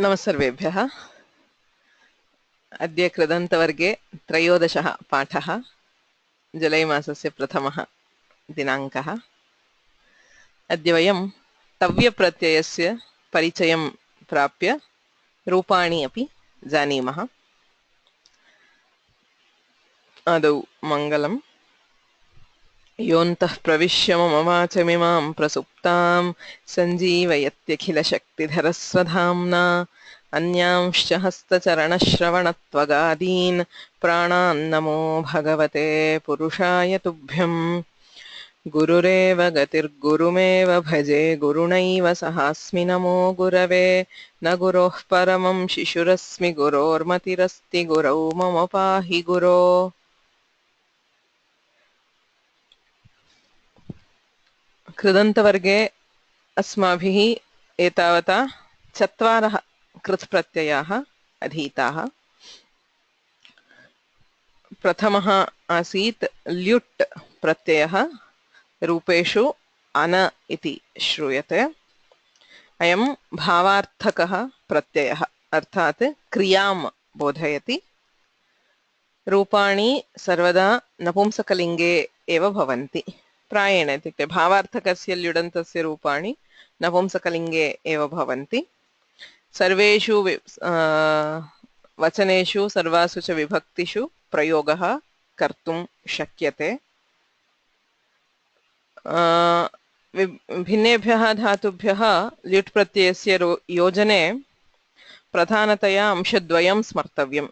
नमस्सर्वेभ्यः। अद्य कृदन्तवर्गे त्रयोदशः पाठः, जुलै मासस्य प्रथमः दिनाङ्कः। अद्य वयं तव्यप्रत्ययस्य परिचयं प्राप्य रूपाणि अपि जानीमः। आदौ मङ्गलम्। योऽन्तः प्रविश्य मम वाचमिमां प्रसुप्तां सञ्जीवयत्यखिलशक्तिधरस्वधाम्ना अन्यांश्च हस्तचरणश्रवणत्वगादीन् प्राणान्नमो भगवते पुरुषाय तुभ्यम्। गुरुरेव गतिर्गुरुमेव भजे गुरुणैव सहास्मि नमो गुरवे। न गुरोः परमं शिशुरस्मि गुरोर्मतिरस्ति गुरौ मम पाहि गुरो। कृदन्तवर्गे अस्माभिः एतावता चत्वारः कृत्प्रत्ययाः अधीताः। प्रथमः आसीत् ल्युट् प्रत्ययः, रूपेषु अन इति श्रूयते। अयं भावार्थकः प्रत्ययः, अर्थात् क्रियां बोधयति। रूपाणि सर्वदा नपुंसकलिङ्गे एव भवन्ति। प्रायेण इत्युक्ते भावार्थकस्य ल्युडन्तस्य रूपाणि नपुंसकलिङ्गे एव भवन्ति। सर्वेषु वचनेषु सर्वासु च विभक्तिषु प्रयोगः कर्तुं शक्यते। भिन्नेभ्यः धातुभ्यः ल्युट् प्रत्ययस्य योजने प्रधानतया अंशद्वयं स्मर्तव्यम्।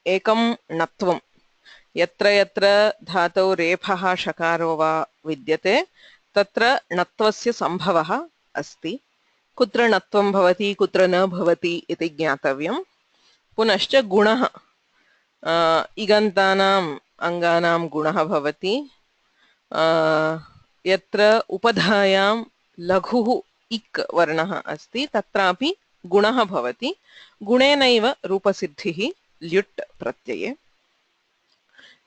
एकं णत्वं, यत्र यत्र धातौ रेफः षकारो वा विद्यते तत्र णत्वस्य सम्भवः अस्ति। कुत्र णत्वं भवति कुत्र न भवति इति ज्ञातव्यं। पुनश्च गुणः, इगन्तानाम् अङ्गानां गुणः भवति। यत्र उपधायां लघुः इक् वर्णः अस्ति तत्रापि गुणः भवति। गुणेनैव रूपसिद्धिः ल्युट् प्रत्यये।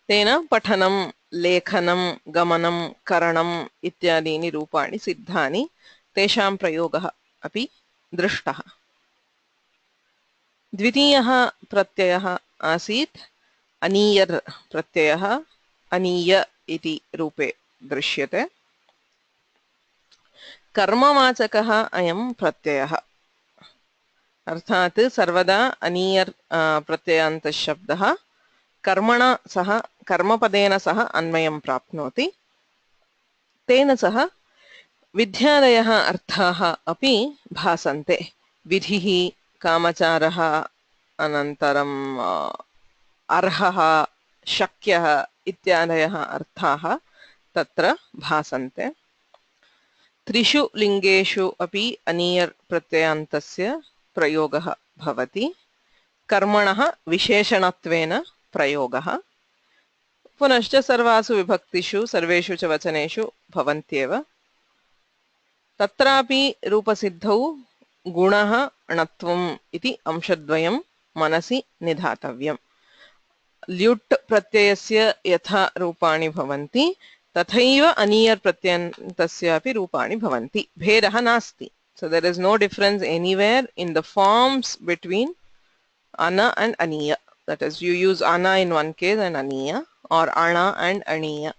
तेन पठनं, लेखनं, गमनं, करणम् इत्यादीनि रूपाणि सिद्धानि। तेषां प्रयोगः अपि दृष्टः। द्वितीयः प्रत्ययः आसीत् अनीयर् प्रत्ययः। अनीय इति रूपे दृश्यते। कर्मवाचकः अयं प्रत्ययः, अर्थात् सर्वदा अनीयर् प्रत्ययान्तः शब्दः कर्मणा सह, कर्मपदेन सह अन्वयं प्राप्नोति। तेन सह विद्यादयः अर्थाः अपि भासन्ते। विधिः, कामचारः, अनन्तरम् अर्हः, शक्यः इत्यादयः अर्थाः तत्र भासन्ते। त्रिषु लिङ्गेषु अपि अनीयर् प्रत्ययान्तस्य प्रयोगः भवति। कर्मणः विशेषणत्वेन प्रयोगः, पुनश्च सर्वासु विभक्तिषु सर्वेषु च वचनेषु भवन्त्येव। तत्रापि रूपसिद्धौ गुणः, णत्वम् इति अंशद्वयं मनसि निधातव्यम्। ल्युट् प्रत्ययस्य यथा रूपाणि भवन्ति तथैव अनीयर् प्रत्ययान्तस्यापि रूपाणि भवन्ति। भेदः नास्ति. So there is no difference anywhere in the forms between ana and aniya. That is, you use ana in one case and aniya, or ana and aniya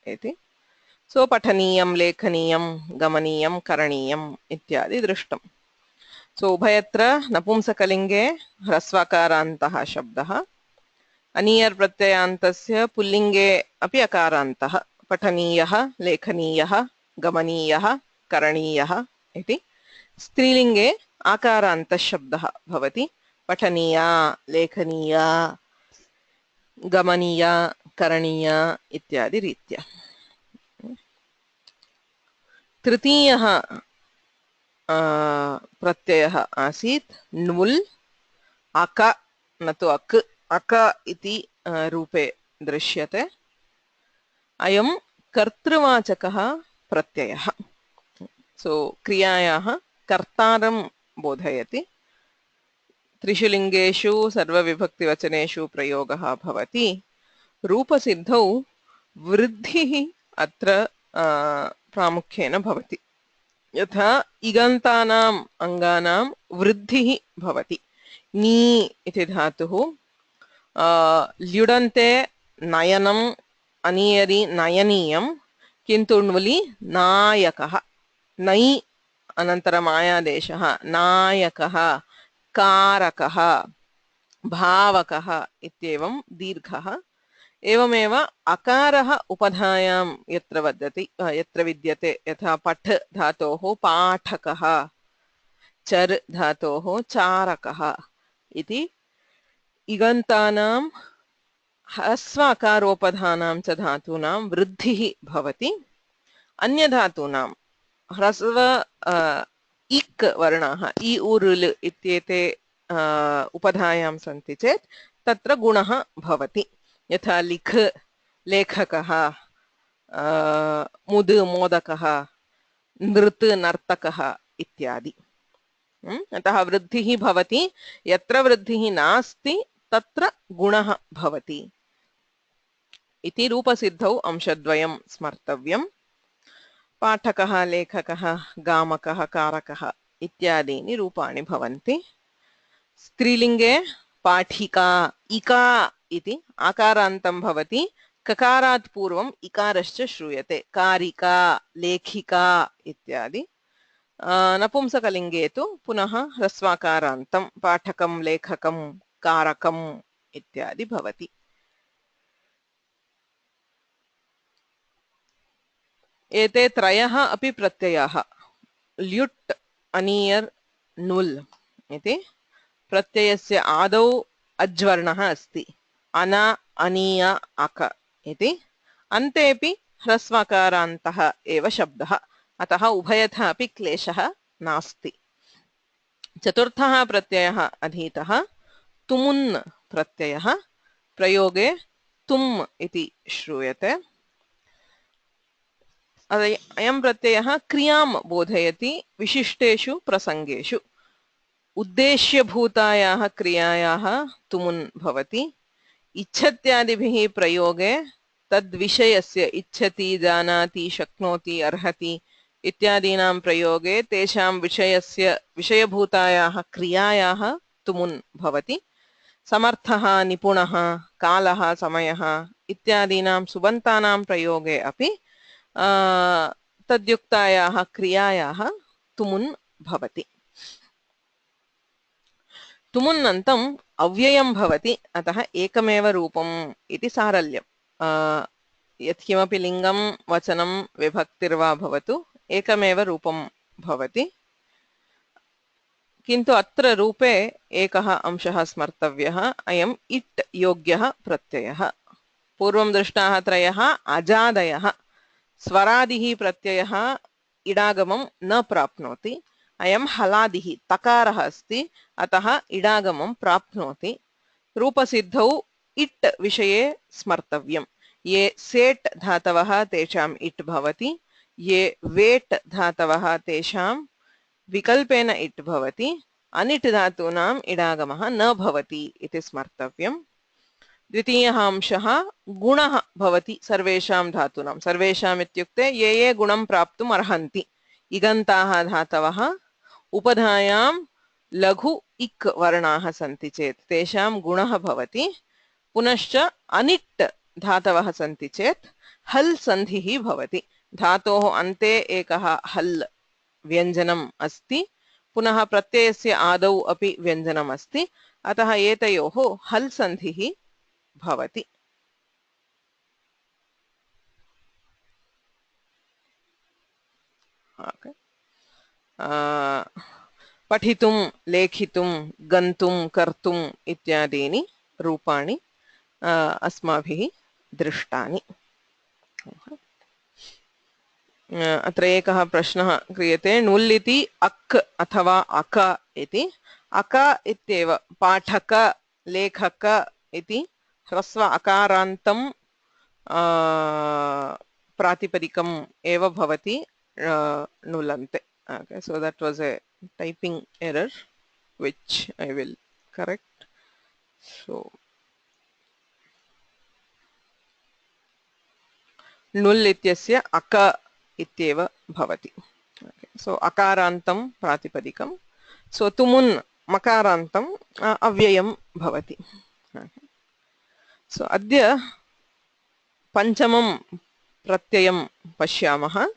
iti. So pathaniyam, lekhaniyam, gamaniyam, karaniyam ityadi drishtam. So ubhayatra napumsakalinge hrasvakarantah shabdah, अनीयर् प्रत्ययान्तस्य पुल्लिङ्गे अपि अकारान्तः। पठनीयः, लेखनीयः, गमनीयः, करणीयः इति। स्त्रीलिङ्गे आकारान्तः शब्दः भवति। पठनीया, लेखनीया, गमनीया, करणीया इत्यादि रीत्या। तृतीयः प्रत्ययः आसीत् ण्वुल्, अक न तु अक्, अक इति रूपे दृश्यते। अयं कर्तृवाचकः प्रत्ययः। सो क्रियायाः कर्तारं बोधयति। त्रिषु लिङ्गेषु सर्वविभक्तिवचनेषु प्रयोगः भवति। रूपसिद्धौ वृद्धिः अत्र प्रामुख्येन भवति। यथा इगन्तानाम् अङ्गानां वृद्धिः भवति। नी इति धातुः ल्युडन्ते नयनम् अनीयरि नयनीयं किन्तु ण्वुलि नायकः नै अनन्तरम् आयादेशः नायकः कारकः भावकः इत्येवं दीर्घः। एवमेव अकारः उपधायां यत्र विद्यते यथा पठ धातोः पाठकः चर् धातोः चारकः इति इगन्तानां ह्रस्व अकारोपधानां च धातूनां वृद्धिः भवति। अन्यधातूनां ह्रस्व इक् वर्णाः इ उ ऋ इत्येते उपधायां सन्ति चेत् तत्र गुणः भवति। यथा लिख लेखकः मुद् मोदकः नृत् नर्तकः इत्यादि। अतः वृद्धिः भवति। यत्र वृद्धिः नास्ति तत्र गुणः भवति इति रूपसिद्धौ अंशद्वयं स्मर्तव्यम्। पाठकः लेखकः गामकः कारकः इत्यादीनि रूपाणि भवन्ति। स्त्रीलिङ्गे पाठिका इका इति आकारान्तं भवति। ककारात् पूर्वम् इकारश्च श्रूयते। कारिका लेखिका इत्यादि। नपुंसकलिङ्गे तु पुनः ह्रस्वाकारान्तं पाठकं लेखकं कारकम् इत्यादि भवति। एते त्रयः अपि प्रत्ययाः ल्युट् अनीयर् नुल् इति प्रत्ययस्य आदौ अज्वर्णः अस्ति। अन अनीय अक इति अन्तेपि ह्रस्वाकारान्तः एव शब्दः। अतः उभयथा अपि क्लेशः नास्ति। चतुर्थः प्रत्ययः अधीतः तुमुन् प्रत्ययः प्रयोगे तुम् इति श्रूयते। अयं प्रत्ययः क्रियां बोधयति विशिष्टेषु प्रसङ्गेषु। उद्देश्यभूतायाः क्रियायाः तुमुन् भवति। इच्छत्यादिभिः प्रयोगे तद्विषयस्य इच्छति जानाति शक्नोति अर्हति इत्यादीनां प्रयोगे तेषां विषयस्य विषयभूतायाः क्रियायाः तुमुन् भवति। समर्थः निपुणः कालः समयः इत्यादीनां सुबन्तानां प्रयोगे अपि तद्युक्तायाः क्रियायाः तुमुन् भवति। तुमुन्नन्तम् अव्ययं भवति। अतः एकमेव रूपम् इति सारल्यम्। यत्किमपि लिङ्गं वचनं विभक्तिर्वा भवतु एकमेव रूपं भवति। किन्तु अत्र रूपे एकः अंशः स्मर्तव्यः। अयम् इट् योग्यः प्रत्ययः। पूर्वं दृष्टाः त्रयः अजादयः। स्वरादिः प्रत्ययः इडागमं न प्राप्नोति। अयं हलादिः तकारः अस्ति अतः इडागमं प्राप्नोति। रूपसिद्धौ इट् विषये स्मर्तव्यम्। ये सेट् धातवः तेषाम् इट् भवति। ये वेट् धातवः तेषां विकल्पेन इट् भवति। अनिट् धातूनाम् इडागमः न भवति इति स्मर्तव्यम्। द्वितीयः अंशः गुणः भवति सर्वेषां धातूनां। सर्वेषाम् इत्युक्ते ये ये गुणं प्राप्तुम् अर्हन्ति। इगन्ताः धातवः उपधायां लघु इक् वर्णाः सन्ति चेत् तेषां गुणः भवति। पुनश्च अनिट् धातवः सन्ति चेत् हल् सन्धिः भवति। धातोः अन्ते एकः हल् व्यञ्जनम् अस्ति। पुनः प्रत्ययस्य आदौ अपि व्यञ्जनम् अस्ति। अतः एतयोः हल् सन्धिः भवति। पठितुं लेखितुं गन्तुं कर्तुम् इत्यादीनि रूपाणि अस्माभिः दृष्टानि। अत्र एकः प्रश्नः क्रियते णुल् इति अक् अथवा अक इति। अक इत्येव पाठक लेखक इति ह्रस्व अकारान्तं प्रातिपदिकम् एव भवति णुलन्ते। Okay, so that was a typing error which I will correct. So णुल् इत्यस्य अक इत्येव भवति। Okay. So akarantam pratipadikam. So tumun makarantam avyayam bhavati. So adya panchamam pratyayam pashyamah.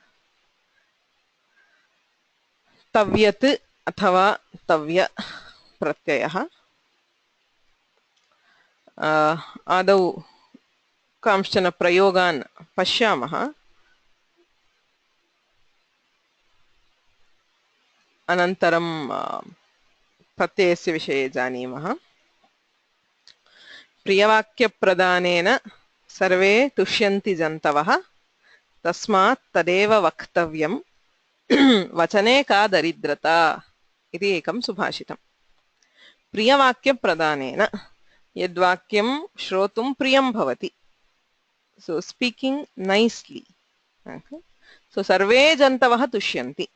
तव्यत् अथवा तव्य प्रत्ययः आदौ कांश्चन प्रयोगान् पश्यामः अनन्तरं प्रत्ययस्य विषये जानीमः प्रियवाक्यप्रदानेन सर्वे तुष्यन्ति जन्तवः तस्मात् तदेव वक्तव्यं वचने का दरिद्रता इति एकं सुभाषितम् प्रियवाक्यप्रदानेन यद्वाक्यं श्रोतुं प्रियं भवति so speaking nicely okay? So सर्वे जन्तवः तुष्यन्ति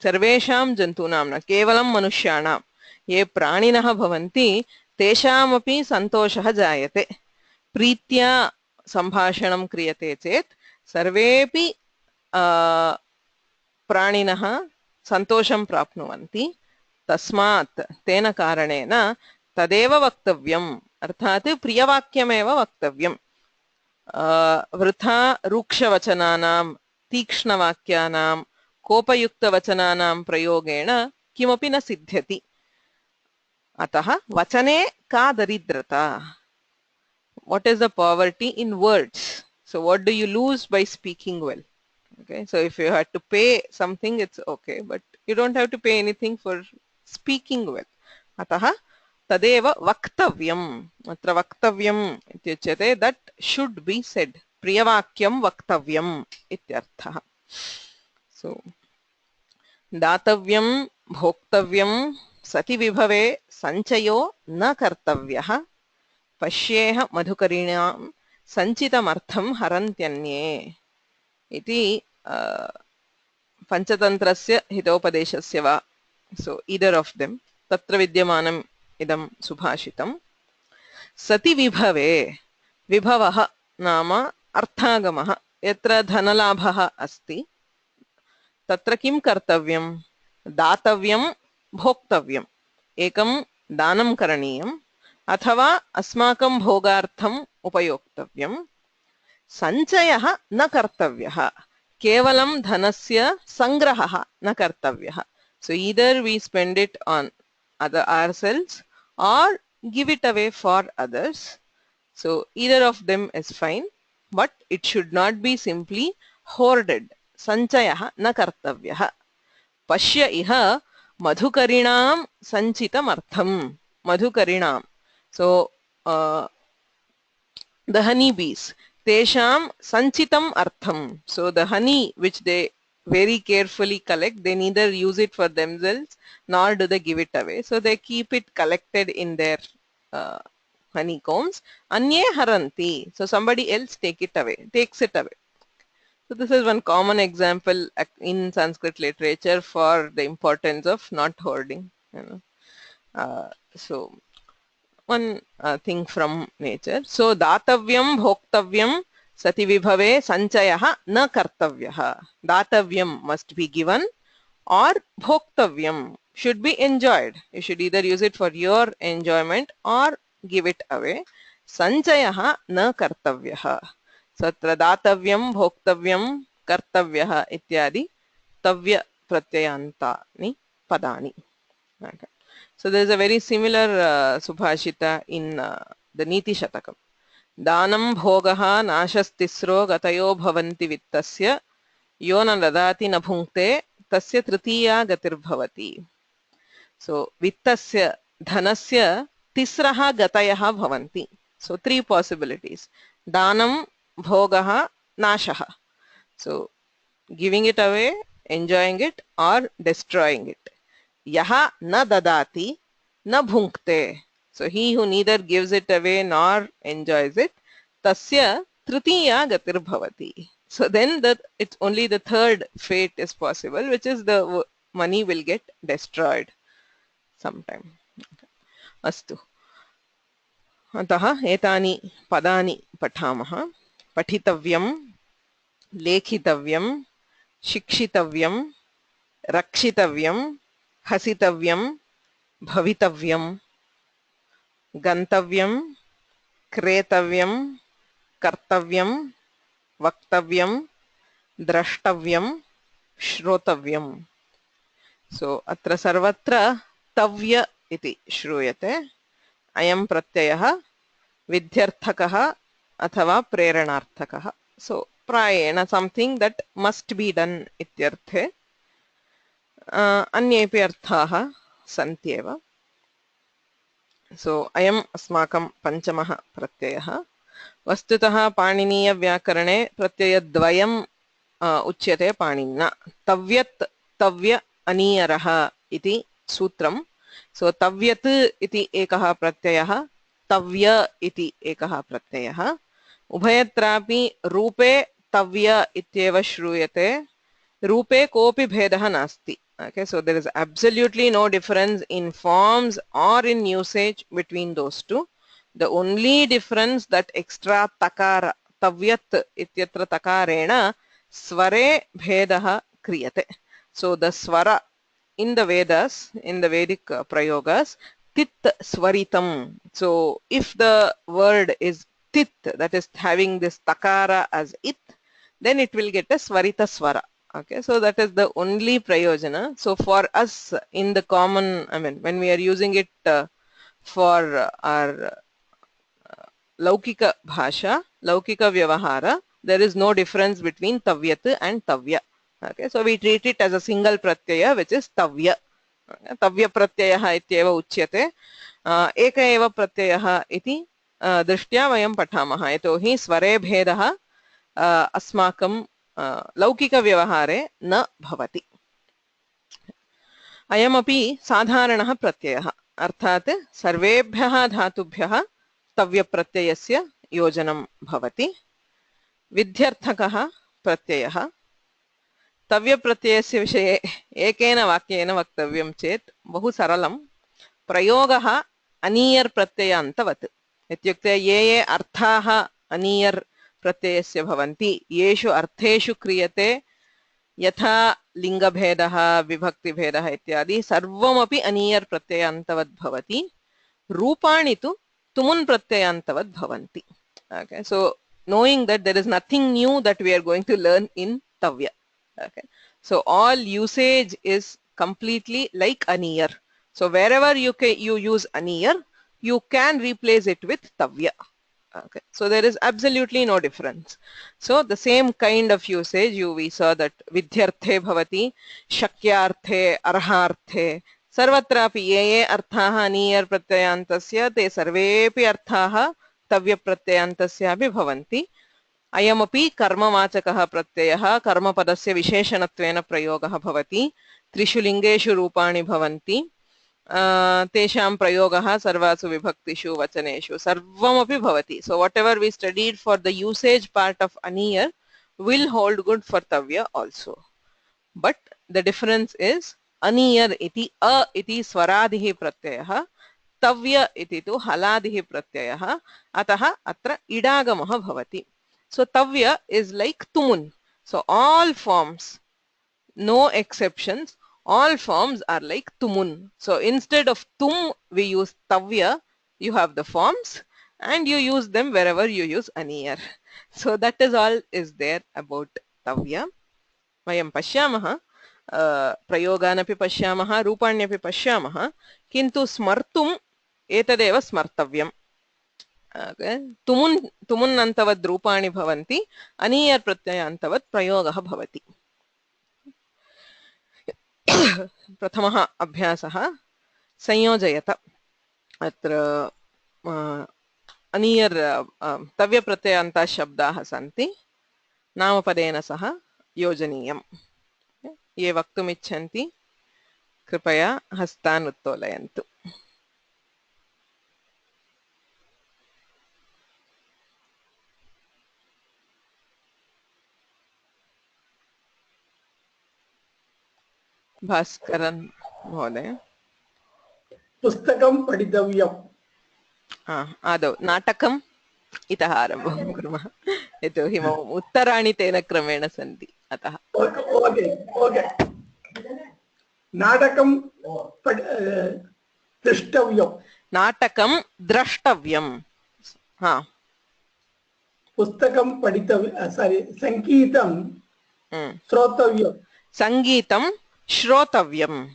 सर्वेषां जन्तूनां न केवलं मनुष्याणां ये प्राणिनः भवन्ति तेषामपि सन्तोषः जायते प्रीत्या सम्भाषणं क्रियते चेत् सर्वेपि प्राणिनः सन्तोषं प्राप्नुवन्ति तस्मात् तेन कारणेन तदेव वक्तव्यम् अर्थात् प्रियवाक्यमेव वक्तव्यम् वृथा रूक्षवचनानां तीक्ष्णवाक्यानां कोपयुक्तवचनानां प्रयोगेण किमपि न सिद्ध्यति अतः वचने का दरिद्रता what is the poverty in words so what do you lose by speaking well okay so if you had to pay something it's okay but you don't have to pay anything for speaking well atah tadeva vaktavyam atra vaktavyam ityuchyate that should be said priyavakyam vaktavyam ityarthah so दातव्यं भोक्तव्यं सति विभवे संचयो न कर्तव्यः पश्येह मधुकरिणां संचितमर्थं हरन्त्यन्ये इति पंचतन्त्रस्य हितोपदेशस्य वा so either of them तत्र विद्यमानम् इदं सुभाषितं सति विभवे विभवः नाम अर्थागमः यत्र धनलाभः अस्ति तत्र किं कर्तव्यं दातव्यं भोक्तव्यम् एकं दानं करणीयम् अथवा अस्माकं भोगार्थम् उपयोक्तव्यं सञ्चयः न कर्तव्यः केवलं धनस्य संग्रहः न कर्तव्यः so either we spend it on ourselves or give it away for others so either of them is fine but it should not be simply hoarded संचयः न कर्तव्यः पश्य इह मधुकरिणां संचितमर्थं मधुकरिणां so the honey bees तेषां संचितम् अर्थं so the honey which they very carefully collect they neither use it for themselves nor do they give it away so they keep it collected in their honeycombs anye haranti so somebody else takes it away so this is one common example in Sanskrit literature for the importance of not hoarding you know so one thing from nature so datavyam bhoktavyam sati vibhave sanchayah na kartavyah datavyam must be given or bhoktavyam should be enjoyed you should either use it for your enjoyment or give it away sanchayah na kartavyah सत्र दातव्यं भोक्तव्यं कर्तव्यः इत्यादि तव्य प्रत्ययान्तानि पदानि okay. So there is a very similar subhashita in the Niti Shatakam दानं भोगः नाशस्तिस्रो गतयो भवन्ति वित्तस्य यो न ददाति न भुङ्क्ते तस्य तृतीया गतिर्भवति so वित्तस्य धनस्य तिस्रः गतयः भवन्ति so three possibilities दानं bhogaha nashaha so giving it away enjoying it or destroying it yaha na dadati na bhunkte so he who neither gives it away nor enjoys it tasya tritiya gatir bhavati so then it's only the third fate is possible which is the money will get destroyed sometime astu अतः एतानि पदानि पठामः पठितव्यं लेखितव्यं शिक्षितव्यं रक्षितव्यं, हसितव्यं, भवितव्यं, गन्तव्यं, क्रेतव्यं, कर्तव्यं, वक्तव्यं, द्रष्टव्यं, श्रोतव्यं. सो अत्र सर्वत्र तव्य इति श्रूयते. अयं प्रत्ययः विध्यर्थकः अथवा प्रेरणार्थकः. सो प्रायेण something that must be done इत्यर्थे. अन्येपि अर्थाः सन्ति एव. सो अयम् अस्माकं पञ्चमः प्रत्ययः. वस्तुतः पाणिनीयव्याकरणे प्रत्ययद्वयम् उच्यते पाणिनिना. तव्यत्, तव्य अनीयरः इति सूत्रम्. सो तव्यत् इति एकः प्रत्ययः, तव्य इति एकः प्रत्ययः. उभयत्रापि रूपे तव्य इत्येव श्रूयते. रूपे कोऽपि भेदः नास्ति. Okay, so there is absolutely no difference in forms or in usage between those two. The only difference that extra takara, tavyat ityatra takarena sware bhedah kriyate. So the swara in the Vedas, in the Vedic prayogas, tit swaritam. So if the word is tit, that is having this takara as it, then it will get a swarita swara. Okay, so that is the only prayojana. So for us in the common, I mean, when we are using it for our laukika bhasha, laukika vyavahara, there is no difference between tavyat and tavya. Okay, so we treat it as a single pratyaya, which is tavya. Tavya pratyayah ityeva uchyate. Eka eva pratyayah iti दृष्ट्या वयं पठामः. यतोहि स्वरे भेदः अस्माकं लौकिकव्यवहारे न भवति. अयमपि साधारणः प्रत्ययः, अर्थात् सर्वेभ्यः धातुभ्यः तव्यप्रत्ययस्य योजनं भवति. विध्यर्थकः प्रत्ययः. तव्यप्रत्ययस्य विषये एकेन वाक्येन वक्तव्यं चेत् बहु सरलं. प्रयोगः अनीयर् प्रत्ययान्तवत्. इत्युक्ते ये अर्थाः अनीयर् प्रत्ययस्य भवन्ति, येषु अर्थेषु क्रियते, यथा लिङ्गभेदः, विभक्तिभेदः इत्यादि सर्वमपि अनीयर् प्रत्ययान्तवद् भवति. रूपाणि तु तुमुन् प्रत्ययान्तवद् भवन्ति. Okay, so knowing that there is nothing new that we are going to learn in tavya. Okay, so all usage is completely like aniyar. So wherever you use aniyar, you can replace it with tavya. Okay, so there is absolutely no difference. So the same kind of usage we saw that vidyarthe bhavati, shakyarthe, arharthe, sarvatrapi ye arthaah aniyar pratyayantasya te sarvepi arthaah tavya pratyayantasya abhi bhavanti. अयमपि कर्मवाचकः प्रत्ययः कर्मपदस्य विशेषणत्वेन प्रयोगः भवति. त्रिषु लिङ्गेषु रूपाणि भवन्ति. तेषां प्रयोगः सर्वासु विभक्तिषु वचनेषु सर्वमपि भवति. So whatever we studied for the usage part of aniyar will hold good for tavya also. But the difference is aniyar iti a iti swaradhihi pratyayah, tavya iti tu haladhihi pratyayah, atah atra idagamah bhavati. So tavya is like tumun. So all forms, no exceptions, all forms are like tumun. So instead of tum we use tavya, you have the forms and you use them wherever you use aniyar. So that is all is there about tavya. Vayam pashyamah, prayoganaphi pashyamah, रूपाण्यपि पश्यामः, किन्तु स्मर्तुम् एतदेव स्मर्तव्यम्. तुमुन्नन्तवद् रूपाणि भवन्ति, अनीयर् प्रत्ययान्तवद् प्रयोगः भवति. प्रथमः अभ्यासः संयोजयत. अत्र अनीयर् तव्यप्रत्ययान्ताः शब्दाः सन्ति, नामपदेन सह योजनीयम्. ये वक्तुमिच्छन्ति कृपया हस्तान् उत्तोलयन्तु. भास्करन् महोदय. पुस्तकं पठितव्यम्. आदौ नाटकम् इतः आरम्भं कुर्मः, यतोहि मम उत्तराणि तेन क्रमेण सन्ति अतः. ओके ओके नाटकं द्रष्टव्यं नाटकं द्रष्टव्यं हा पुस्तकं पठितव्यं सङ्गीतं श्रोतव्यं संगीतं श्रोतव्यं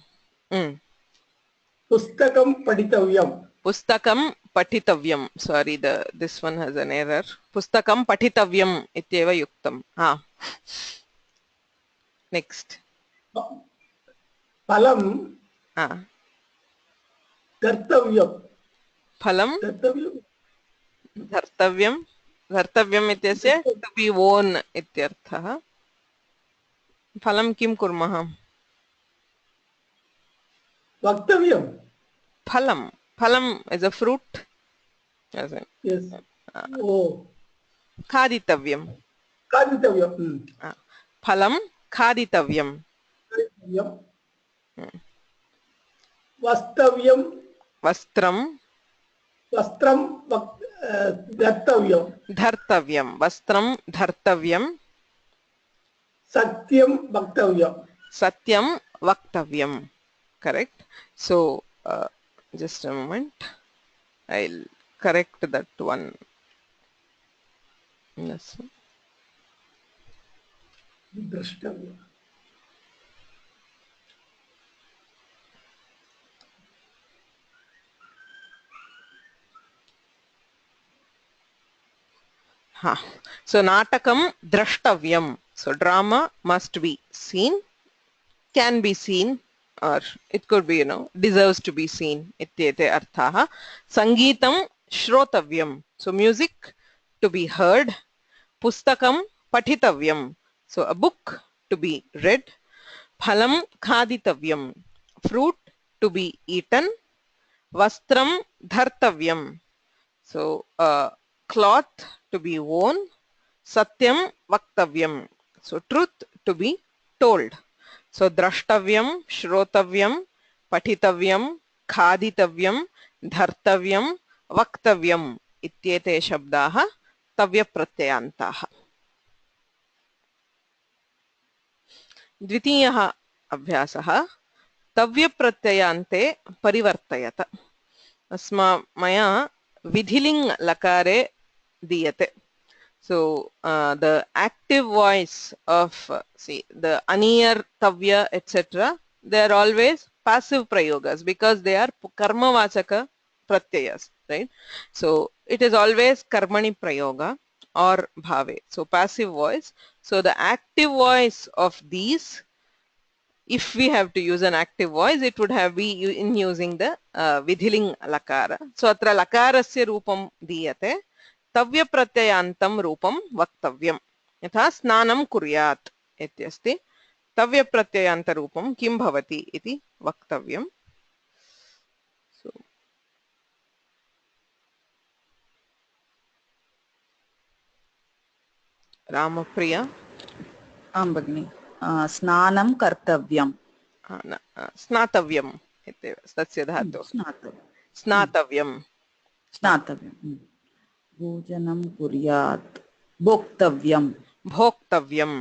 पुस्तकं पठितव्यं पुस्तकं पठितव्यं sorry this one has an error पुस्तकं पठितव्यम् इत्येव युक्तं हा next फलं हा धर्तव्यं फलं धर्तव्यं धर्तव्यं धर्तव्यम् इत्यस्य to be worn इत्यर्थः फलं किं कुर्मः वक्तव्यं फलं फलं is a fruit yes ओ खादितव्यं खादितव्यं फलं खादितव्यं वस्तव्यं वस्त्रं वस्त्रं धर्तव्यं धर्तव्यं वस्त्रं धर्तव्यं सत्यं वक्तव्यं सत्यं वक्तव्यं correct so just a moment I'll correct that one yes द्रष्टव्यं ha so natakam drashtavyam so drama must be seen can be seen or it could be deserves to be seen ityete arthaah sangeetam shrotavyam so music to be heard pustakam pathitavyam so a book to be read phalam khaditavyam fruit to be eaten vastram dhartavyam so cloth to be worn satyam vaktavyam so truth to be told so drashtavyam shrotavyam pathitavyam khaditavyam dhartavyam vaktavyam ityete shabdaah tavya pratyyantaah द्वितीयः अभ्यासः तव्य प्रत्ययान्ते परिवर्तयत मया विधिलिङ् लकारे दीयते so the active voice of see the aniyar tavya etc they are always passive prayogas because they are karma vachaka pratyayas right so it is always karmani prayoga or bhave so passive voice so the active voice of these if we have to use an active voice it would have be in using the vidhiling lakara so atra lakarasya roopam diyate tavya pratyayantam roopam vaktavyam yatha snanam kuryat ityasti tavya pratyayanta roopam kim bhavati iti vaktavyam so Ramapriya आं भगिनि स्नानं कर्तव्यं स्नातव्यम् इत्येव तस्य धातुः स्नातव्यं स्नातव्यं भोजनं कुर्यात् भोक्तव्यं भोक्तव्यं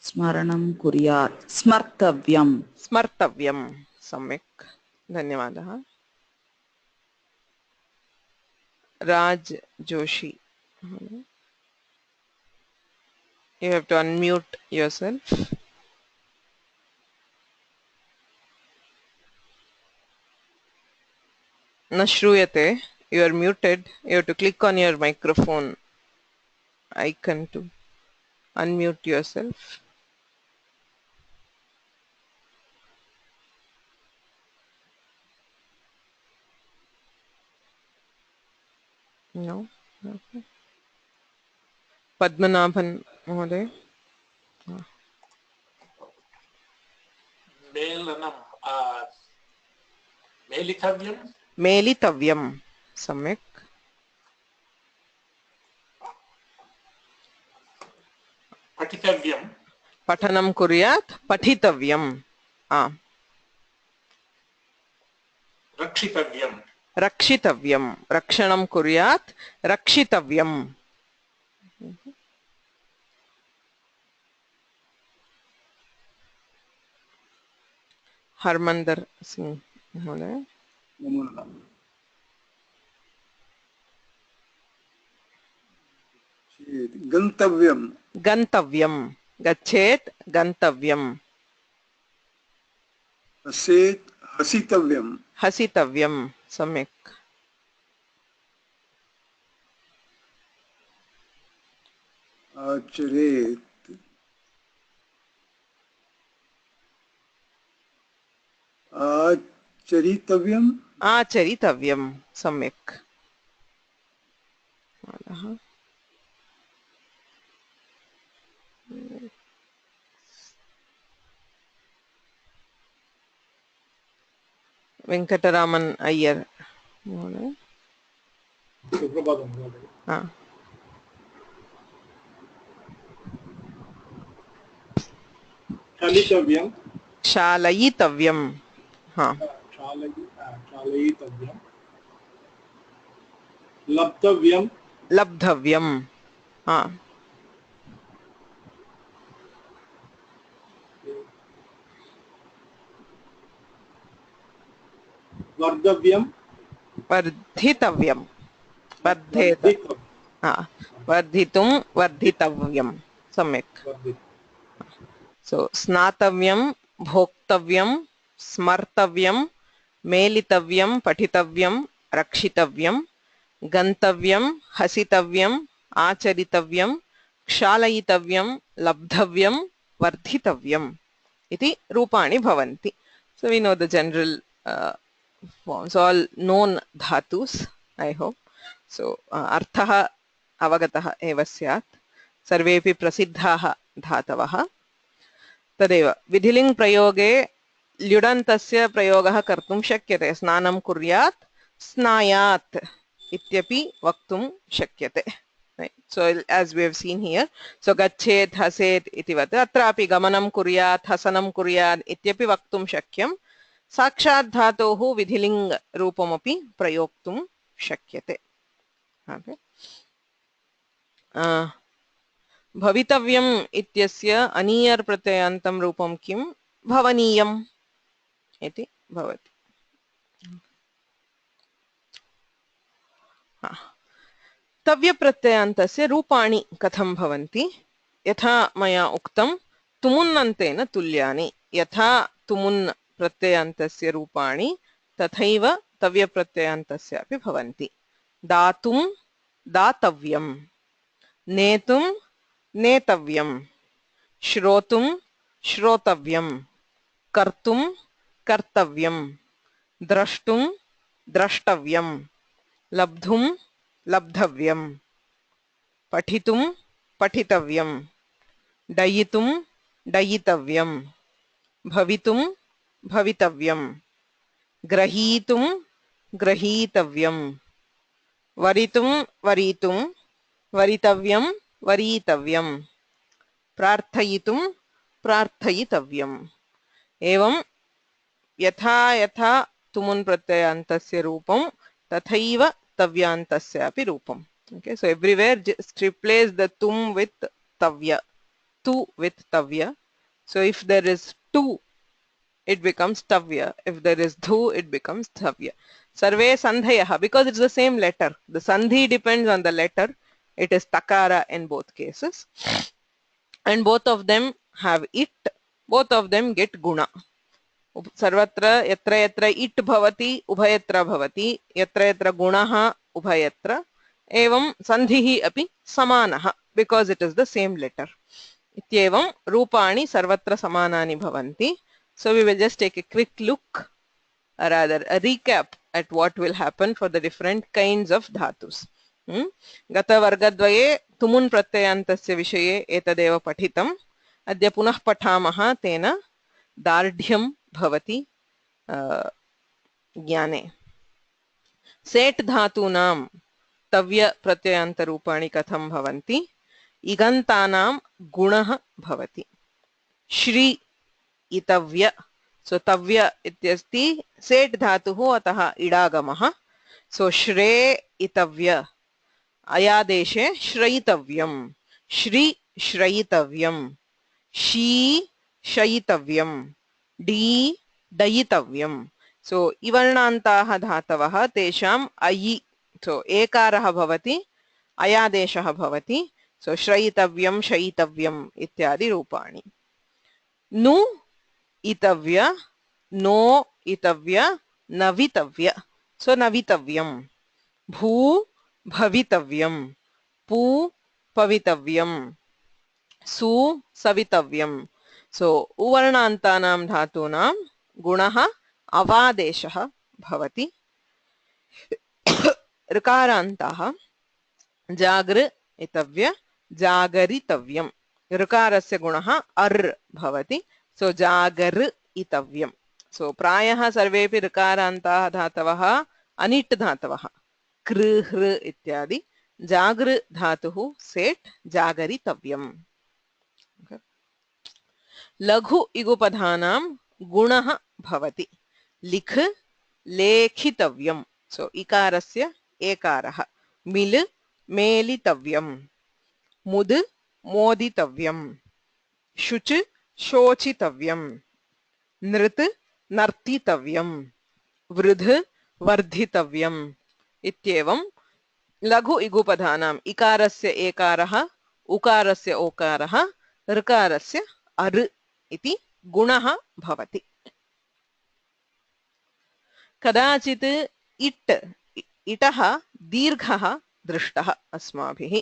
स्मरणं कुर्यात् स्मर्तव्यं स्मर्तव्यं सम्यक् धन्यवादः Raj Joshi you have to unmute yourself na shruyate you are muted you have to click on your microphone icon to unmute yourself no okay. Padmanabhan Mohoday मेलनं मेलितव्यं मेलितव्यं सम्यक् पठितव्यं पठनं कुर्यात् पठितव्यं रक्षितव्यं रक्षितव्यं रक्षणं कुर्यात् रक्षितव्यं हरमंदर सिंह महोदय। नमो नमः। गन्तव्यं। गन्तव्यं गच्छेत् गन्तव्यं। हसेत् हसितव्यं। हसितव्यं सम्यक्। आचरेत् आचरितव्यम्। आचरितव्यं सम्यक्। वेंकटरामन अय्यर महोदय। सुप्रभातं महोदय। हाँ। चलितव्यं। शालयितव्यं। हाँ। चालयितव्यं। लब्धव्यं। लब्धव्यं। हाँ। वर्धव्यं। वर्धितव्यं। वर्धेत। वर्धितव्यं। हाँ। वर्धितुं वर्धितव्यं सम्यक्। सो स्नातव्यं, भोक्तव्यं, स्मर्तव्यं, मेलितव्यं, पठितव्यं, रक्षितव्यं, गन्तव्यं, हसितव्यं, आचरितव्यं, क्षालयितव्यं, लब्धव्यं, वर्धितव्यम् इति रूपाणि भवन्ति. So we know the general forms, all known dhatus, I hope. So अर्थः अवगतः एव स्यात्. सर्वेपि प्रसिद्धाः धातवः. तदेव विधिलिङ् प्रयोगे ल्युडन्तस्य प्रयोगः कर्तुं शक्यते. स्नानं कुर्यात्, स्नायात् इत्यपि वक्तुं शक्यते. Right. So as we have seen here, so गच्छेत् हसेत् इति वत् अत्रापि गमनं कुर्यात्, हसनं कुर्यात् इत्यपि वक्तुं शक्यं. साक्षात् धातोः विधिलिङ् रूपमपि प्रयोक्तुं शक्यते. Okay. भवितव्यम् इत्यस्य अनीयर् प्रत्ययान्तं रूपं किं? भवनीयम् इति भवति. तव्यप्रत्ययान्तस्य रूपाणि कथं भवन्ति? यथा मया उक्तं तुमुन्नन्तेन तुल्यानि. यथा तुमुन् प्रत्ययान्तस्य रूपाणि तथैव तव्यप्रत्ययान्तस्य अपि भवन्ति. दातुं दातव्यं, नेतुं नेतव्यं, श्रोतुं श्रोतव्यं, कर्तुं कर्तव्यं, द्रष्टुं द्रष्टव्यं, लब्धुं लब्धव्यं, पठितुं पठितव्यं, डयितुं डयितव्यं, भवितुं भवितव्यं, ग्रहीतुं ग्रहीतव्यं, वरितुं वरीतुं वरितव्यं वरीतव्यं, प्रार्थयितुं प्रार्थयितव्यम्. एवं यथा यथा तुमुन् प्रत्ययान्तस्य रूपं तथैव तव्यान्तस्य अपि रूपम्. Okay, so everywhere just replace the tum with tavya, tu with tavya. So if there is tu, it becomes tavya. If there is dhu, it becomes thavya. Sarve sandhayaha, because it's the same letter. The sandhi depends on the letter. It is takara in both cases. And both of them have it. Both of them get guna. सर्वत्र यत्र यत्र इट् भवति उभयत्र भवति, यत्र यत्र गुणः उभयत्र. एवं सन्धिः अपि समानः, because it is the same letter. इत्येवं रूपाणि सर्वत्र समानानि भवन्ति. So we will just take a quick look, or rather a recap at what will happen for the different kinds of dhatus. गतवर्गद्वये तुमुन् प्रत्ययान्तस्य विषये एतदेव पठितम्. अद्य पुनः पठामः. तेन दार्ढ्यं भवति ज्ञाने. सेट् धातूनां तव्य प्रत्ययान्तरूपाणि कथं भवन्ति? इगन्तानां गुणः भवति. श्री इतव्य. सो तव्य इत्यस्ति सेट् धातुः, अतः इडागमः. सो श्रे इतव्य. अयादेशे श्रयितव्यं. श्री श्रयितव्यं. शी शयितव्यं. डी डयितव्यम्. सो इवर्णान्ताः धातवः तेषाम् अयि सो एकारः भवति अयादेशः भवति. सो श्रयितव्यं शयितव्यम् इत्यादि रूपाणि. नु इतव्य नो इतव्य नवितव्य. सो नवितव्यम्. भू भवितव्यम्. पू पवितव्यम्. सु सवितव्यम्. सो उवर्णान्तानां धातूनां गुणः अवादेशः भवति. ऋकारान्ताः जागृ इतव्य जागरितव्यम्. ऋकारस्य गुणः अर् भवति. सो जागर् इतव्यम्. सो प्रायः सर्वेपि ऋकारान्ताः धातवः अनिट् धातवः कृ हृ इत्यादि. जागृ धातुः सेट् जागरितव्यम्. लघु इगुपधानां गुणः भवति लिख् लेखितव्यम्. सो इकारस्य एकारः. मिल् मेलितव्यम्. मुद् मोदितव्यम्. शुच् शोचितव्यम्. नृत् नर्तितव्यम्. वृद्ध् वर्धितव्यम्. इत्येवं लघु इगुपधानाम् इकारस्य एकारः उकारस्य ओकारः ऋकारस्य अऋ इति गुणः भवति. कदाचित् इटः दीर्घः दृष्टः अस्माभिः.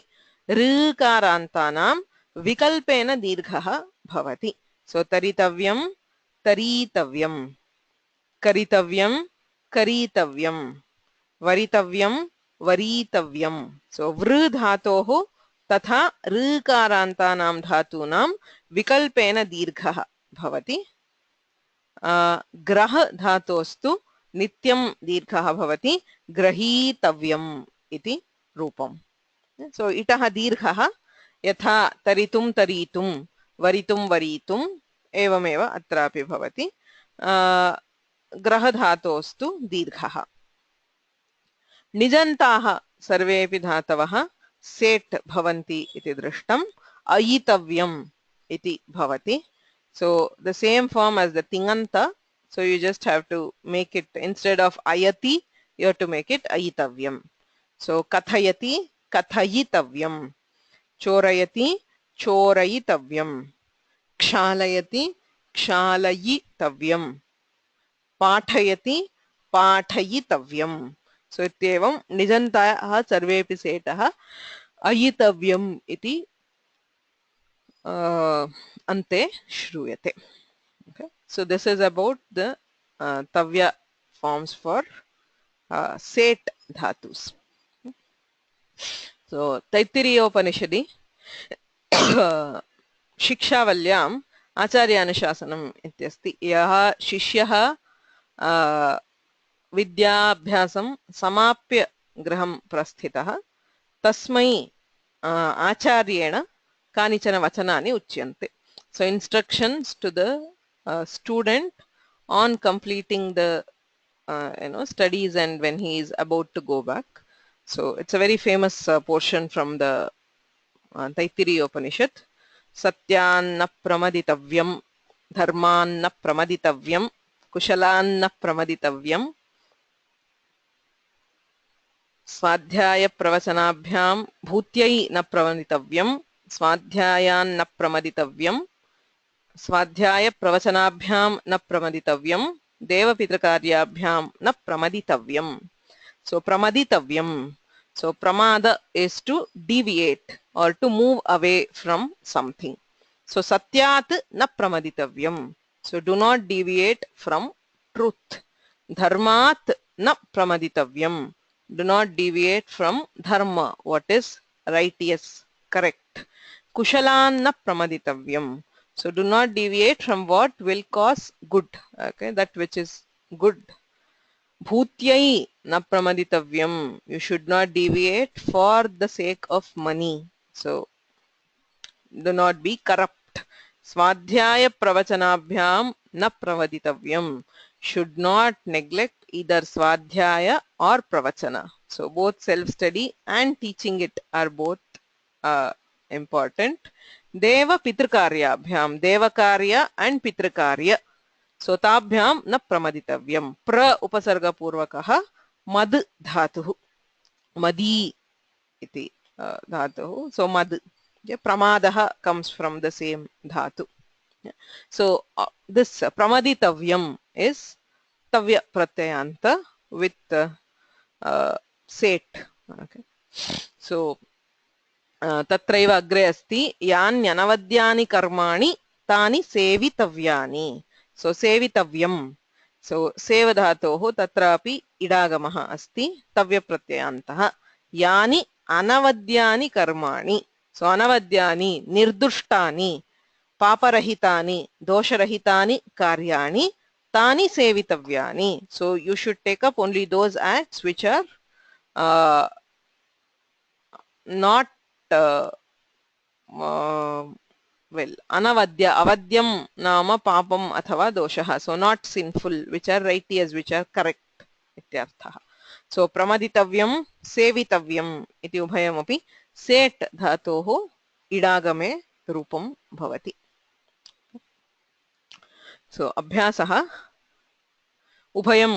ऋकारान्तानां विकल्पेन दीर्घः भवति. सो तरितव्यं तरीतव्यं. करितव्यं करीतव्यं. वरितव्यं वरीतव्यं. सो वृ धातोः तथा ऋकारान्तानां धातूनां विकल्पेन दीर्घः भवति. ग्रह धातोस्तु नित्यं दीर्घः भवति. ग्रहीतव्यम् इति रूपम्. सो इटः दीर्घः यथा तरितुं तरीतुं वरितुं वरीतुम् एवमेव अत्रापि भवति. ग्रहधातोस्तु दीर्घः. निजन्ताः सर्वेपि धातवः सेट् भवन्ति इति दृष्टम्. अयितव्यम् इति भवति. So the same form as the tinganta. So you just have to make it, instead of ayati, you have to make it ayitavyam. So kathayati kathayitavyam. Chorayati chorayitavyam. Kshalayati kshalayitavyam. Pathayati pathayitavyam. So ityevam nijantayaः सर्वेपि सेटः अयितव्यम् इति ante shruyate. Okay, so this is about the tavya forms for set dhatus. So तैत्तिरीयोपनिषदि शिक्षावल्याम् आचार्यानुशासनम् इत्यस्ति. यः शिष्यः विद्याभ्यासं समाप्य गृहं प्रस्थितः तस्मै आचार्येण कानिचन वचनानि उच्यन्ते. So instructions to the student on completing the studies and when he is about to go back. So it's a very famous portion from the Taittiriya Upanishad. Satyanna pramaditavyam, dharmanna pramaditavyam, kushalanna pramaditavyam. Swadhyaya pravachanabhyam bhutyai na pramaditavyam, swadhyayan na pramaditavyam, स्वाध्याय प्रवचनाभ्याम न प्रमदितव्यम, देवपितृकार्याभ्याम न प्रमदितव्यम. So pramaditavyam. So pramada is to deviate or to move away from something. So satyat na pramaditavyam. So do not deviate from truth. Dharmat na pramaditavyam. Do not deviate from dharma, what is righteous, correct. Kushalan na pramaditavyam. So do not deviate from what will cause good, okay, that which is good. Bhutyai na pramaditavyam. You should not deviate for the sake of money. So do not be corrupt. Swadhyaya pravachanabhyam na pramaditavyam. Should not neglect either swadhyaya or pravachana. So both self-study and teaching it are both important. Deva Pitrakarya Bhyam, Deva Karya and Pitrakarya. सो ताभ्यां न प्रमदितव्यं प्र उपसर्गपूर्वकः मद् धातुः मदी इति धातुः सो मद् pramadah comes from the same dhatu. So this pramaditavyam is tavya pratyayanta with set. Okay. So तत्रैव अग्रे अस्ति यान्यनवद्यानि कर्माणि तानि सेवितव्यानि सो सेवितव्यं सो सेव धातोः तत्रापि इडागमः अस्ति तव्यप्रत्ययान्तः यानि अनवद्यानि कर्माणि सो अनवद्यानि निर्दुष्टानि पापरहितानि दोषरहितानि कार्याणि तानि सेवितव्यानि so you should take up only those acts which are not well anavadya avadyam nama papam athava doshah so not sinful which are righteous which are correct ityarthah so pramaditavyam sevitavyam iti ubhayamapi set dhatoh idagame rupam bhavati so abhyasah ubhayam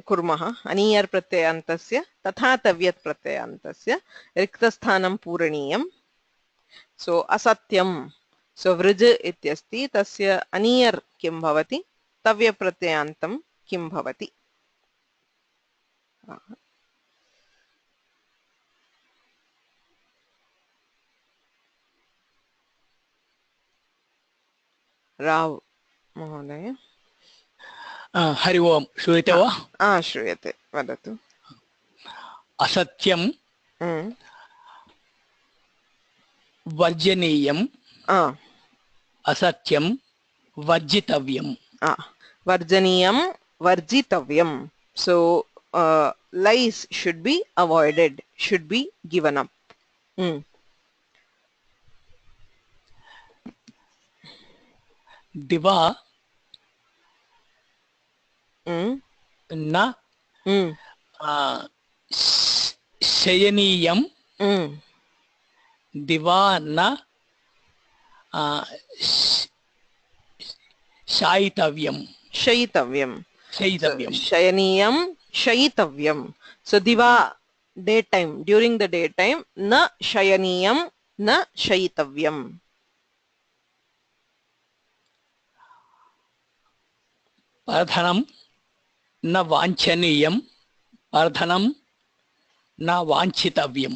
कुर्मः अनीयर् प्रत्ययान्तस्य तथा तव्यत् प्रत्ययान्तस्य रिक्तस्थानं पूरणीयम् सो असत्यं सो वृज इत्यस्ति तस्य अनीयर् किं भवति तव्यप्रत्ययान्तं किं भवति राव महोदय हरि ओम श्रूयते वा श्रूयते वदतु असत्यं वर्जनीयं असत्यं वर्जितव्यं वर्जनीयं वर्जितव्यं so lies should be avoided should be given up दिवा न शयनीयं दिवा न शायितव्यं शयितव्यं शयितव्यं शयनीयं शयितव्यं so diva daytime during the daytime na shayaniyam na shayitavyam परधनं न वाञ्छनीयं परधनं न वाञ्छितव्यं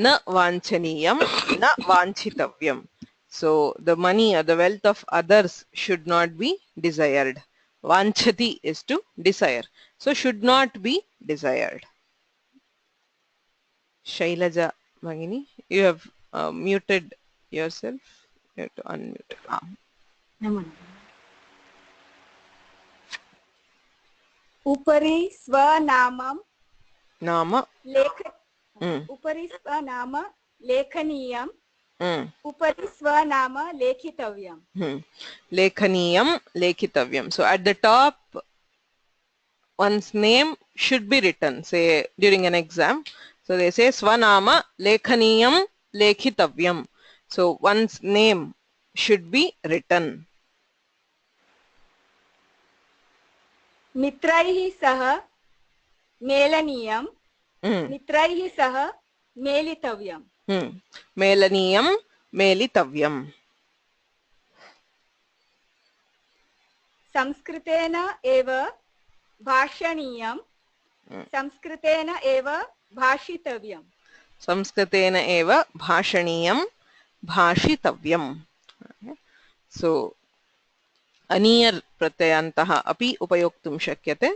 न वाञ्छनीयं न वाञ्छितव्यं so the money or the wealth of others should not be desired vanchati is to desire so should not be desired Shailaja Bhagini you have muted yourself you have to unmute उपरि स्वनामं नाम उपरि स्वनाम लेखनीयं उपरि स्वनाम लेखितव्यं लेखनीयं लेखितव्यं so at the top one's name should be written say during an exam so they say swanama lekhaniyam lekhitavyam so one's name should be written मित्रैः सह मेलनीयं मित्रैः सह मेलितव्यं मेलनीयं मेलितव्यं संस्कृतेन एव भाषणीयं संस्कृतेन एव भाषितव्यं संस्कृतेन एव भाषणीयं भाषितव्यं so अनीयर् प्रत्ययान्तः अपि उपयोक्तुं शक्यते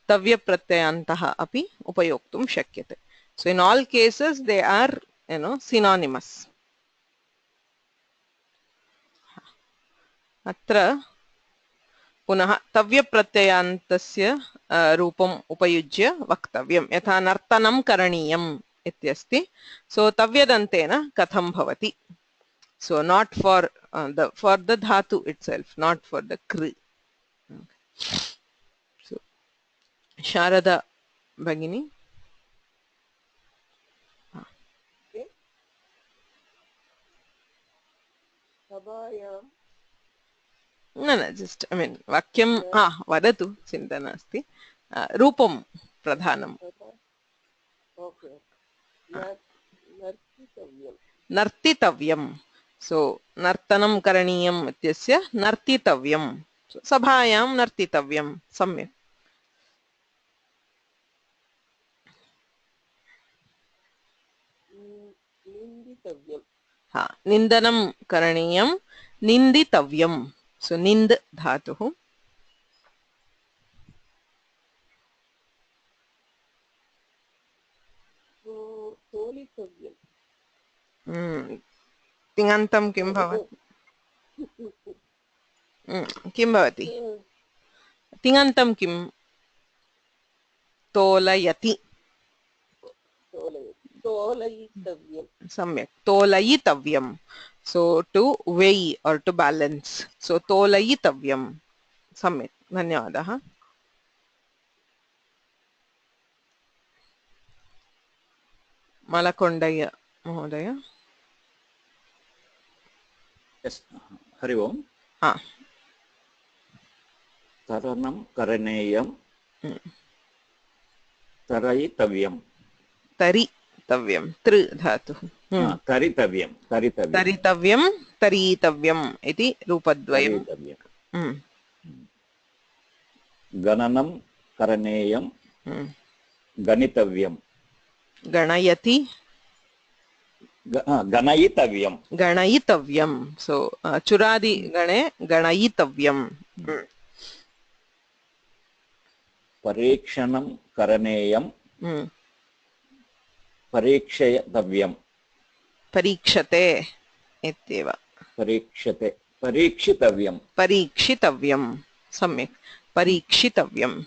तव्य प्रत्ययान्तः अपि उपयोक्तुं शक्यते so in all cases they are synonymous अत्र पुनः तव्य प्रत्ययान्तस्य रूपम् उपयुज्य वक्तव्यं यथा नर्तनं करणीयम् इत्यस्ति so तव्यदन्तेन कथं भवति so not for the dhatu itself not for the kri so Sharada Bhagini सभायां न न जस्ट् ऐ मीन् वाक्यं वदतु चिन्ता नास्ति रूपं प्रधानं नर्तितव्यं सो नर्तनं करणीयम् इत्यस्य नर्तितव्यं सभायां नर्तितव्यं सम्यक् निन्दनं करणीयं निन्दितव्यं सो निन्द धातुः तिङन्तं किं भवति किं भवति तिङन्तं किं तोलयति सम्यक् तोलयितव्यं सो टु वेय् और टु बैलेन्स सो तोलयितव्यं सम्यक् धन्यवादः मलकोण्डय्य महोदय हरि ओम् तरणं करणीयं तरयितव्यं तरितव्यं तृ धातुः तरितव्यं तरितव्यं तरीतव्यम् इति रूपद्वयं गणनं करणीयं गणितव्यं गणयति गणयितव्यं गणयितव्यं सो चुरादि गणे गणयितव्यं परीक्षणं करणीयं परीक्षयतव्यं परीक्षते इत्येव परीक्षितव्यं सम्यक् परीक्षितव्यं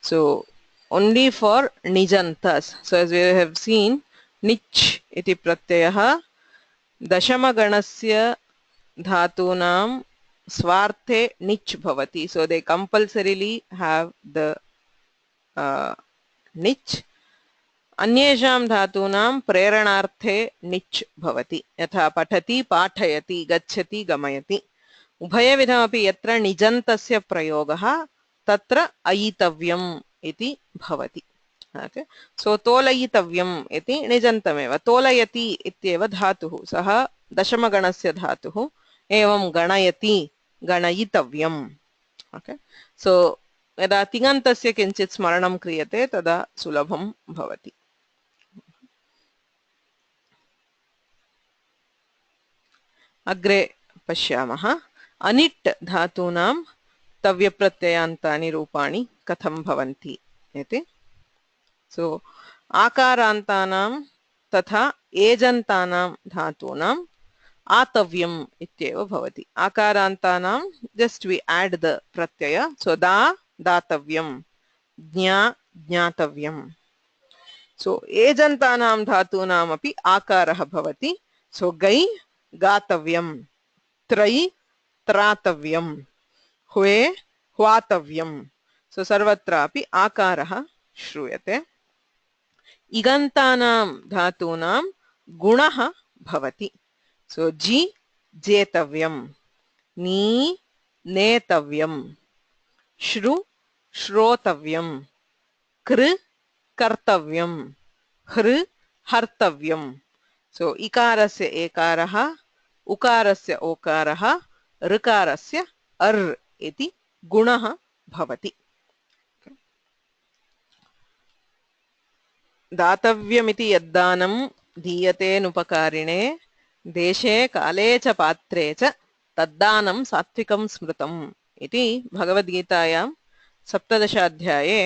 so only for nijantas so as we have seen nich iti pratyayah दशमगणस्य धातूनां स्वार्थे nich bhavati so they compulsorily have the nich अन्येषां धातूनां प्रेरणार्थे निच् भवति यथा पठति पाठयति गच्छति गमयति उभयविधमपि यत्र निजन्तस्य प्रयोगः तत्र अयितव्यम् इति भवति ओके सो तोलयितव्यम् इति निजन्तमेव तोलयति इत्येव धातुः सः दशमगणस्य धातुः एवं गणयति गणयितव्यम् ओके सो यदा तिङन्तस्य किञ्चित् स्मरणं क्रियते तदा सुलभं भवति अग्रे पश्यामः अनिट् धातूनां तव्यप्रत्ययान्तानि रूपाणि कथं भवन्ति इति सो आकारान्तानां तथा एजन्तानां धातूनां आतव्यम् इत्येव भवति आकारान्तानां जस्ट वी ऐड द प्रत्यय सो दा दातव्यं ज्ञा ज्ञातव्यं सो एजन्तानां धातूनामपि आकारः भवति सो गै गातव्यं त्रै त्रातव्यं हुए ह्वातव्यं सो सर्वत्रापि आकारः श्रूयते इगन्तानां धातूनां गुणः भवति सो जि जेतव्यं नी नेतव्यं श्रु श्रोतव्यं कृ कर्तव्यं हृ हर्तव्यं सो इकारस्य एकारः उकारस्य ओकारः ऋकारस्य अर् इति गुणः भवति दातव्यमिति यद्दानं दीयतेनुपकारिणे देशे काले च पात्रे च तद्दानं सात्विकं स्मृतम् इति भगवद्गीतायां 17 अध्याये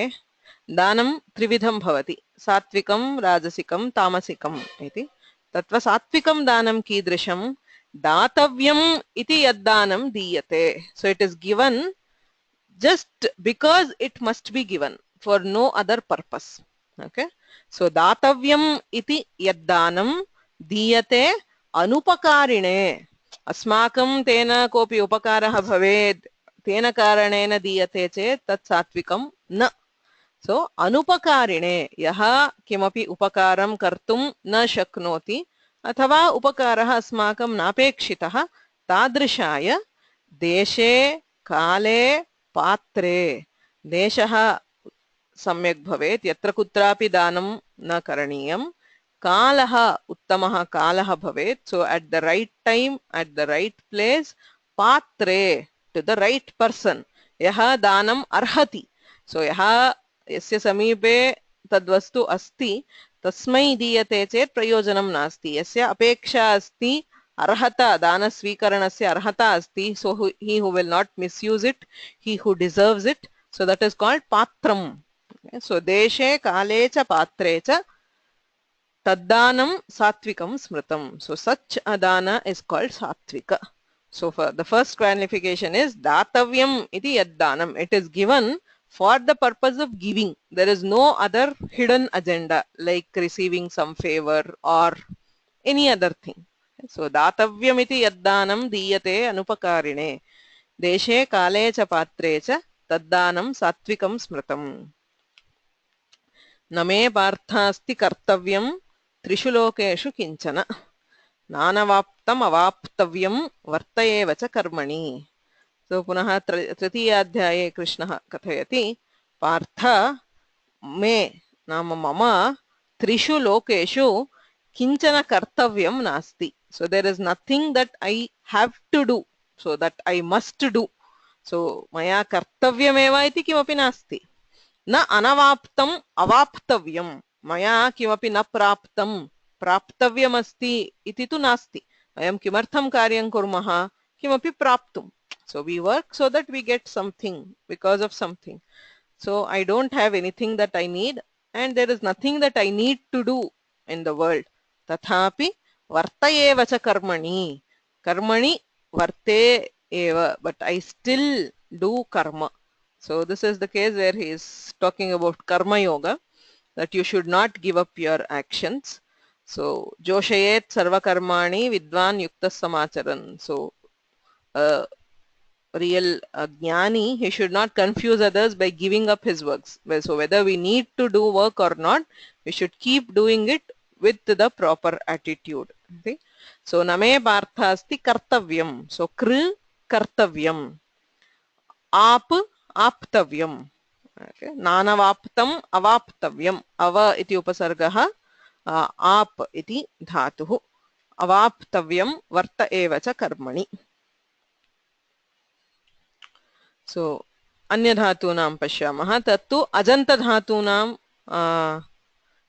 दानं त्रिविधं भवति सात्विकं राजसिकं तामसिकम् इति तत्र सात्विकं दानं कीदृशं दातव्यम् इति यद्दानं दीयते so it is given just because it must be given for no other purpose okay so datavyam iti yaddanam diyate अनुपकारिणे अस्माकं तेन कोऽपि उपकारः भवेत् तेन कारणेन दीयते चेत् तत् सात्विकं न सो अनुपकारिणे यः किमपि उपकारं कर्तुं न शक्नोति अथवा उपकारः अस्माकं नापेक्षितः तादृशाय देशे काले पात्रे देशः सम्यक् भवेत् यत्र कुत्रापि दानं न करणीयं कालः उत्तमः कालः भवेत् so at the right time at the right place पात्रे to the right person यः दानम् अर्हति so यः यस्य समीपे तद्वस्तु अस्ति तस्मै दीयते चेत् प्रयोजनं नास्ति यस्य अपेक्षा अस्ति अर्हता दानस्वीकरणस्य अर्हता अस्ति so he who will not misuse it he who deserves it so that is called patram okay? So deshe kale cha patre cha taddanam satvikam smritam so such a dana is called satvika so for the first qualification is datavyam iti yaddanam it is given for the purpose of giving there is no other hidden agenda like receiving some favor or any other thing so datavyam iti yaddanam diyate anupakarine deshe kale cha patre cha taddanam satvikam smritam नमे पार्थास्ति कर्तव्यं त्रिषु लोकेषु किंचन नानवाप्तम् अवाप्तव्यं वर्त एव च कर्मणि सो पुनः तृतीयाध्याये कृष्णः कथयति पार्थ मे नाम मम त्रिषु लोकेषु किंचन कर्तव्यं नास्ति so there is nothing that I have to do so that I must do so मया कर्तव्यमेव इति किमपि नास्ति न अनवाप्तम् अवाप्तव्यं मया किमपि न प्राप्तं प्राप्तव्यमस्ति इति तु नास्ति वयं किमर्थं कार्यं कुर्मः किमपि प्राप्तुं so we work so that we get something because of something so I don't have anything that I need and there is nothing that I need to do in the world tathapi varta eva cha karmani karmani varte eva but I still do karma so this is the case where he is talking about karma yoga that you should not give up your actions so joshayet sarva karmani vidwan yukta samacharan so real jnani he should not confuse others by giving up his works so whether we need to do work or not we should keep doing it with the proper attitude okay so name parthasti kartavyam so kr kartavyam aap आप्तव्यम okay नानवाप्तम अवाप्तव्यम अव इति उपसर्गः आप इति धातुः अवाप्तव्यम वर्त एव च कर्मणि so अन्य धातूनां पश्यामः तत्तु अजन्त धातूनां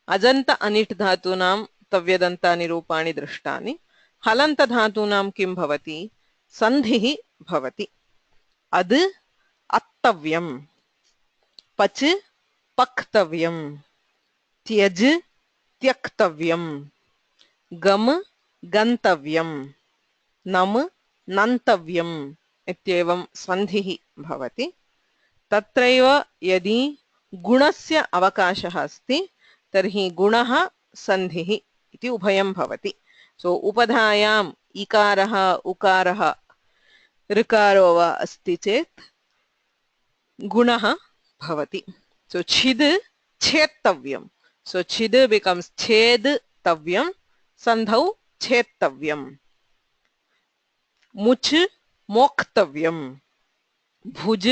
अजन्त अनिट् धातूनां तव्यदन्तानि रूपाणि दृष्टानि हलन्त धातूनां किं भवति सन्धिः भवति अद् अत्तव्यम पच पक्तव्यम त्यज त्यक्तव्यम गम गन्तव्यम नम नन्तव्यम इत्येवं सन्धिः भवति तत्रैव यदि गुणस्य अवकाशः अस्ति तर्हि गुणः सन्धिः इति उभयं भवति सो उपधायाम् इकारः उकारः ऋकारो वा अस्ति चेत् गुणः भवति so chid chettavyam so chid becomes chedtavyam sandhau chettavyam much moktavyam bhuj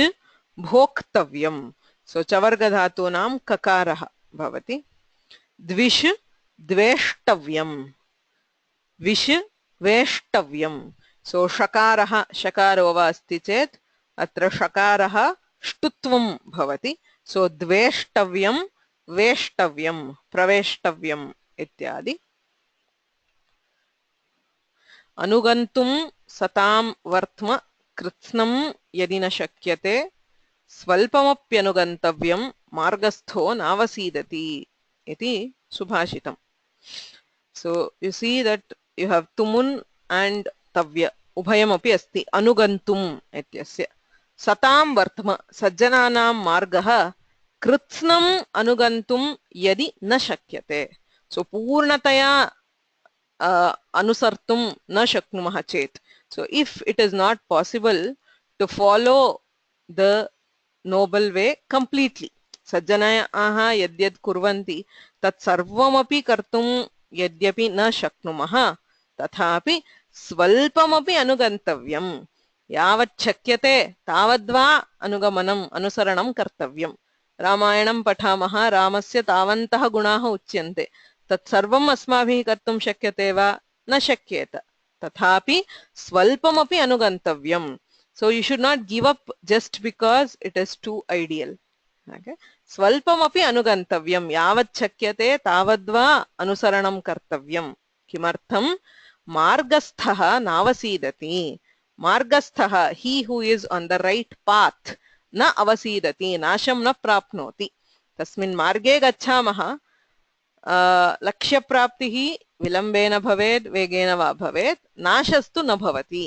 bhoktavyam so chavarga dhatunam kakarah bhavati dvish dveshtavyam vish veshtavyam so shakarah shakaro va asti chet atra shakarah ष्टुत्वं भवति सो द्वेष्टव्यं वेष्टव्यं प्रवेष्टव्यम् इत्यादि अनुगन्तुं सतां वर्त्म कृत्स्नं यदि न शक्यते स्वल्पमप्यनुगन्तव्यं मार्गस्थो नावसीदति इति सुभाषितम् so you see that you have तुमुन् एंड तव्य उभयमपि अस्ति अनुगन्तुम् इत्यस्य सतां वर्त्म सज्जनानां मार्गः कृत्स्नम् अनुगन्तुं यदि न शक्यते सो पूर्णतया अनुसर्तुं न शक्नुमः चेत् so if it is not possible to follow the noble way completely सज्जनाः यद्यद् कुर्वन्ति तत् सर्वमपि कर्तुं यद्यपि न शक्नुमः तथापि स्वल्पमपि अनुगन्तव्यम् यावत् शक्यते तावद्वा अनुगमनम् अनुसरणं कर्तव्यम् रामायणं पठामः रामस्य तावन्तः गुणाः उच्यन्ते तत्सर्वम् अस्माभिः कर्तुं शक्यते वा न शक्येत तथापि स्वल्पमपि अनुगन्तव्यम् so you should not give up just because it is too ideal okay स्वल्पमपि अनुगन्तव्यम् यावत् शक्यते तावद्वा अनुसरणं कर्तव्यम् किमर्थं मार्गस्थः नावसीदति मार्गस्थः he who is on the right path न अवसीदति नाशं न प्राप्नोति तस्मिन् मार्गे गच्छामः लक्ष्यप्राप्तिः विलम्बेन भवेत् वेगेन वा भवेत् नाशस्तु न भवति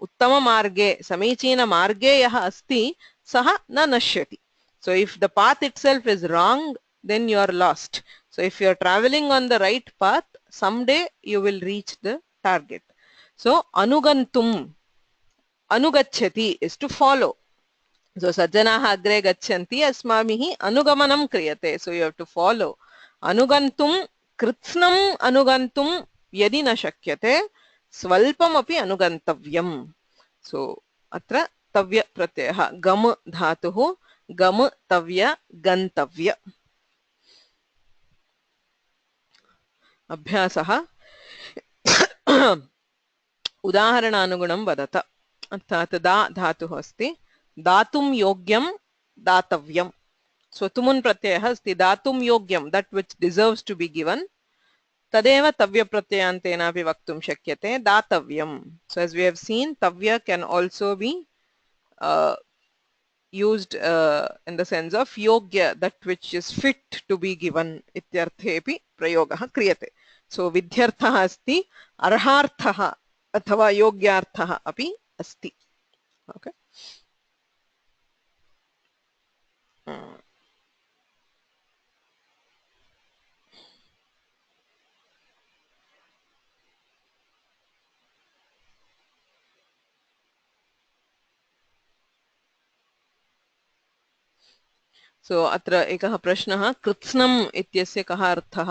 उत्तममार्गे समीचीनमार्गे यः अस्ति सः न नश्यति so if the path itself is wrong then you are lost so if you are traveling on the right path someday you will reach the target so anugantum anugacchati is to follow so sajjanaः agre gachanti asmabhiः anugamanam kriyate so you have to follow anugantum kritsnam anugantum yadi na shakyate स्वल्पमपि अनुगन्तव्यम् सो अत्र तव्य प्रत्ययः गम धातुः गम तव्य गन्तव्य अभ्यासः उदाहरणानुगुणं वदत अर्थात् दा धातुः अस्ति दातुं योग्यं दातव्यं सो तुमुन् प्रत्ययः अस्ति दातुं योग्यं that which deserves to be given तदेव तव्य प्रत्ययान्तेनापि वक्तुं शक्यते दातव्यं so as we have seen tavya can also be used in the sense of yogya that which is fit to be given इत्यर्थेपि प्रयोगः क्रियते so विध्यर्थः अस्ति अर्हार्थः अथवा योग्यार्थः अपि अस्ति okay सो अत्र एकः प्रश्नः कृत्स्नम् इत्यस्य कः अर्थः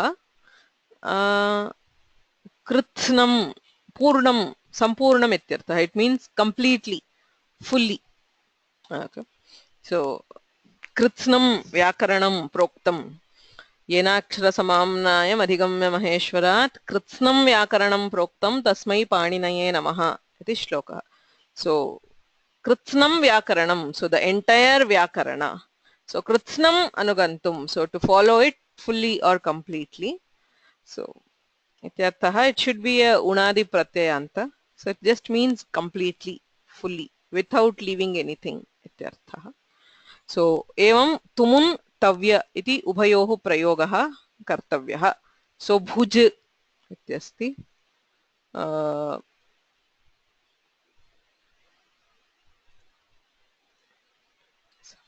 कृत्स्नं पूर्णं सम्पूर्णम् इत्यर्थः इट् मीन्स् कम्प्लीट्लि फुल्लि सो कृत्स्नं व्याकरणं प्रोक्तं येनाक्षरसमाम्नायम् अधिगम्य महेश्वरात् कृत्स्नं व्याकरणं प्रोक्तं तस्मै पाणिनये नमः इति श्लोकः सो कृत्स्नं व्याकरणं सो द एंटायर व्याकरण so kritsnam anugantum so to follow it fully or completely so ityarthah it should be a unadi pratyayanta so it just means completely fully without leaving anything ityarthah so evam tumun tavya iti ubhayoh prayogah kartavyah so bhuj ityasti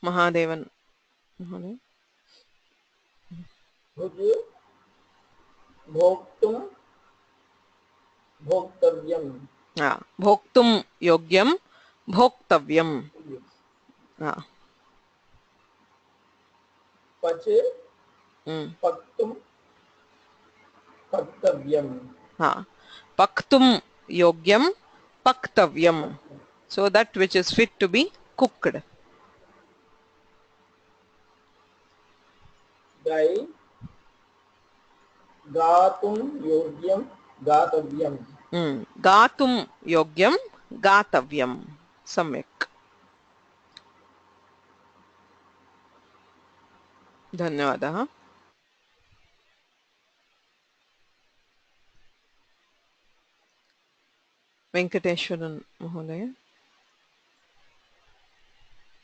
Mahadevan भोक्तुं भोक्तव्यं भोक्तुं योग्यं भोक्तव्यं पचे पक्तुं पक्तव्यं पक्तुं योग्यं पक्तव्यं so that which is fit to be cooked गातुं योग्यं गातव्यं गातुं योग्यं गातव्यं सम्यक् धन्यवादः वेंकटेश्वरन् महोदय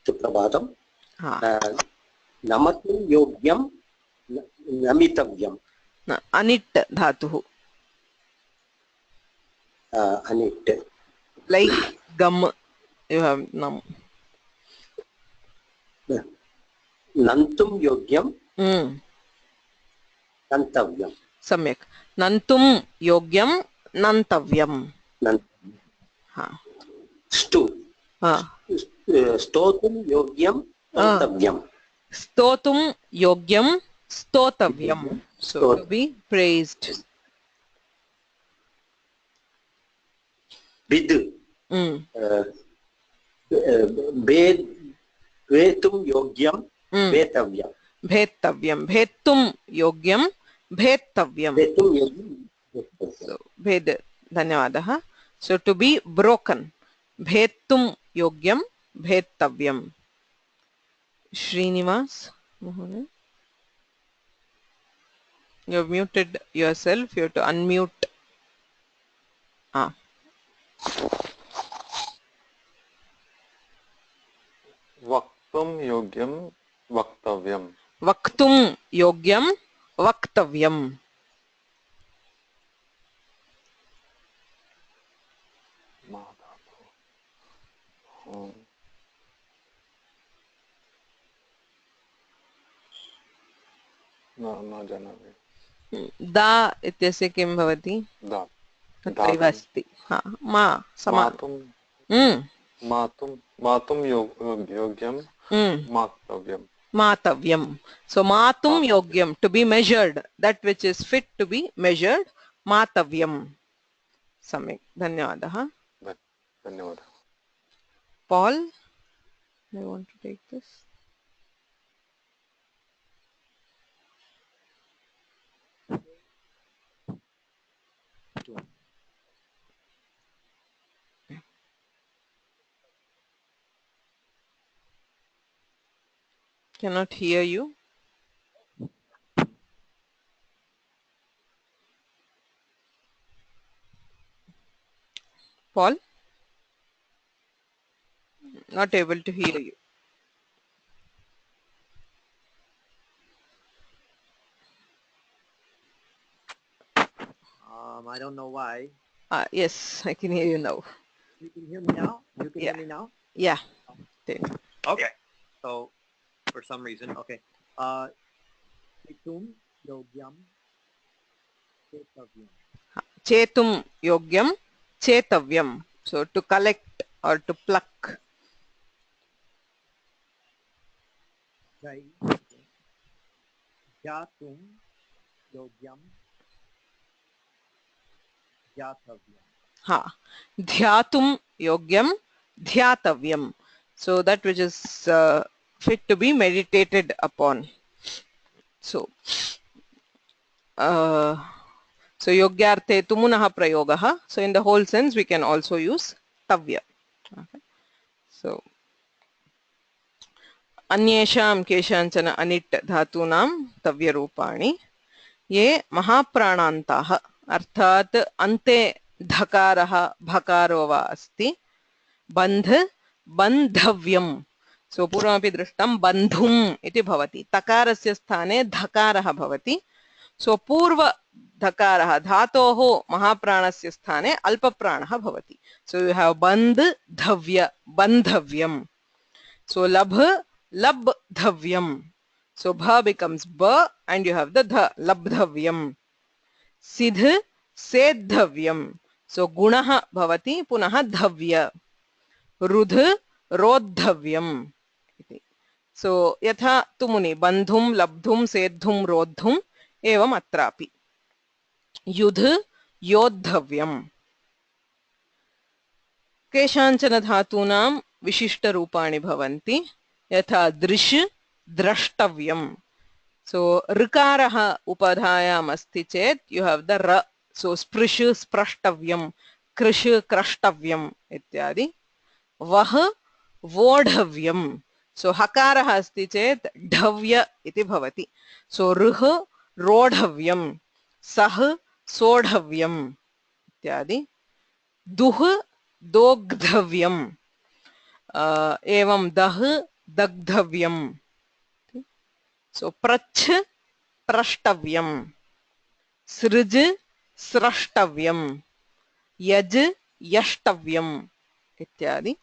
सुप्रभातम् नमतुं योग्यं नमितव्यम् अनिट् धातुः अनिट् like gum you have nam नन्तुं योग्यं नन्तव्यं सम्यक् नन्तुं योग्यं नन्तव्यं स्तोतुं योग्यं स्तोतव्यं स्तोतुं योग्यं स्तोतव्यं so to be praised विद् भेतुं योग्यं भेतव्यं भेत्तव्यं भेत्तुं योग्यं भेत्तव्यं भेतुं योग्यं भेतव्यं so भेद धन्यवादः so to be broken भेत्तुं योग्यं भेत्तव्यं Srinivas Mohan you have muted yourself you have to unmute वक्तुं योग्यं वक्तव्यं वक्तुं योग्यं वक्तव्यं न जानामि दा इत्यस्य किं भवति तत्रैव अस्ति हा मा मातुं योग्यं मातव्यं मातव्यं so matum yogyam to be measured that which is fit to be measured मातव्यं सम्यक् धन्यवादः धन्यवादः Paul I want to take this cannot hear you Paul not able to hear you I don't know why. Yes I can hear you now You can hear me now? You can hear me now? yeah Okay. So, for some reason, okay. Chetum yogyam chetavyam. chetum yogyam chetavyam so to collect or to pluck Jatum yogyam jatavyam. ha dhyatum yogyam dhyatavyam so that which is fit to be meditated upon so so yogyarthe tumunah prayogah so in the whole sense we can also use tavya okay. so अन्येषां केषाञ्चन अनिट् धातूनां तव्यरूपाणि ये महाप्राणान्ताः अर्थात् अन्ते धकारः भकारो वा अस्ति बन्ध बन्धव्यं सो पूर्वमपि दृष्टं बन्धुम् इति भवति तकारस्य स्थाने धकारः भवति सो पूर्व धकारः धातोः महाप्राणस्य स्थाने अल्पप्राणः भवति सो यू हैव बन्धव्य बन्धव्यं सो लभ labdhavyam so bha becomes ba and you have the dha labdhavyam sidh sedhavyam so gunah bhavati punah dhavya rudh rodhavyam so yatha tumuni bandhum labdhum sedhum rodhum evam atrapi yudh yodhavyam केषाञ्चन धातूनां विशिष्टरूपाणि भवन्ति यथा दृश् द्रष्टव्यं सो ऋकारः उपधायाम् अस्ति चेत् you have the र सो स्पृश स्प्रष्टव्यं कृश क्रष्टव्यम् इत्यादि वह वोढव्यं सो हकारः अस्ति चेत् ढव्य इति भवति सो ऋः रोढव्यं सः सोढव्यम् इत्यादि दुः दोग्धव्यम् एवं दह दग्धव्यम सो प्रच्छ प्रष्टव्यम सृज स्रष्टव्यम यज यष्टव्यम इत्यादि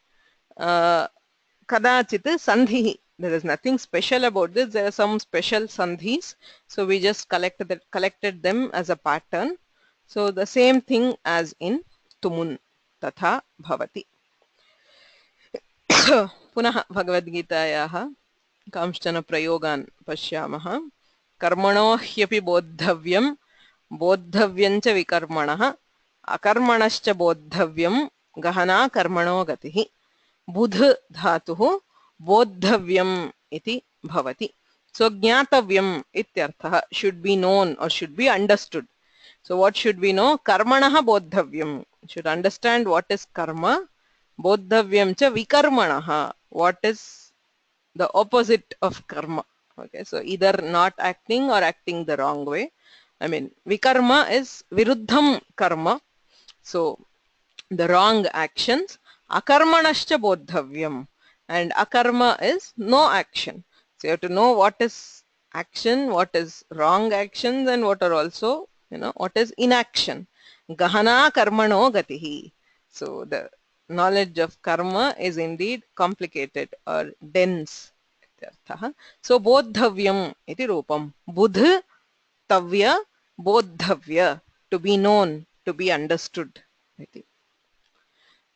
कदाचित् सन्धिः there is nothing special about this there are some special sandhis so we just collected them as a pattern so the same thing as in tumun तथा भवति पुनः भगवद्गीतायाः कांश्चन प्रयोगान् पश्यामः कर्मणो ह्यपि बोद्धव्यं बोद्धव्यं च विकर्मणः अकर्मणश्च बोद्धव्यं गहना कर्मणो गतिः बुध धातुः बोद्धव्यम् इति भवति. So ज्ञातव्यम् इत्यर्थः, should be known or should be understood. So what should we know? Karmanah bodhavyam. Should understand what is karma. Bodhavyam cha vikarmanah. What is the opposite of karma? Okay, so either not acting or acting the wrong way. I mean, vikarma is viruddham karma. So the wrong actions. Akarmanascha bodhavyam. And akarma is no action. So you have to know what is action, what is wrong actions, and what are also, what is inaction. Gahana karmano gatihi. So the knowledge of karma is indeed complicated or dense. So bodhavyam iti rupam. Budh tavya bodhavya. To be known, to be understood.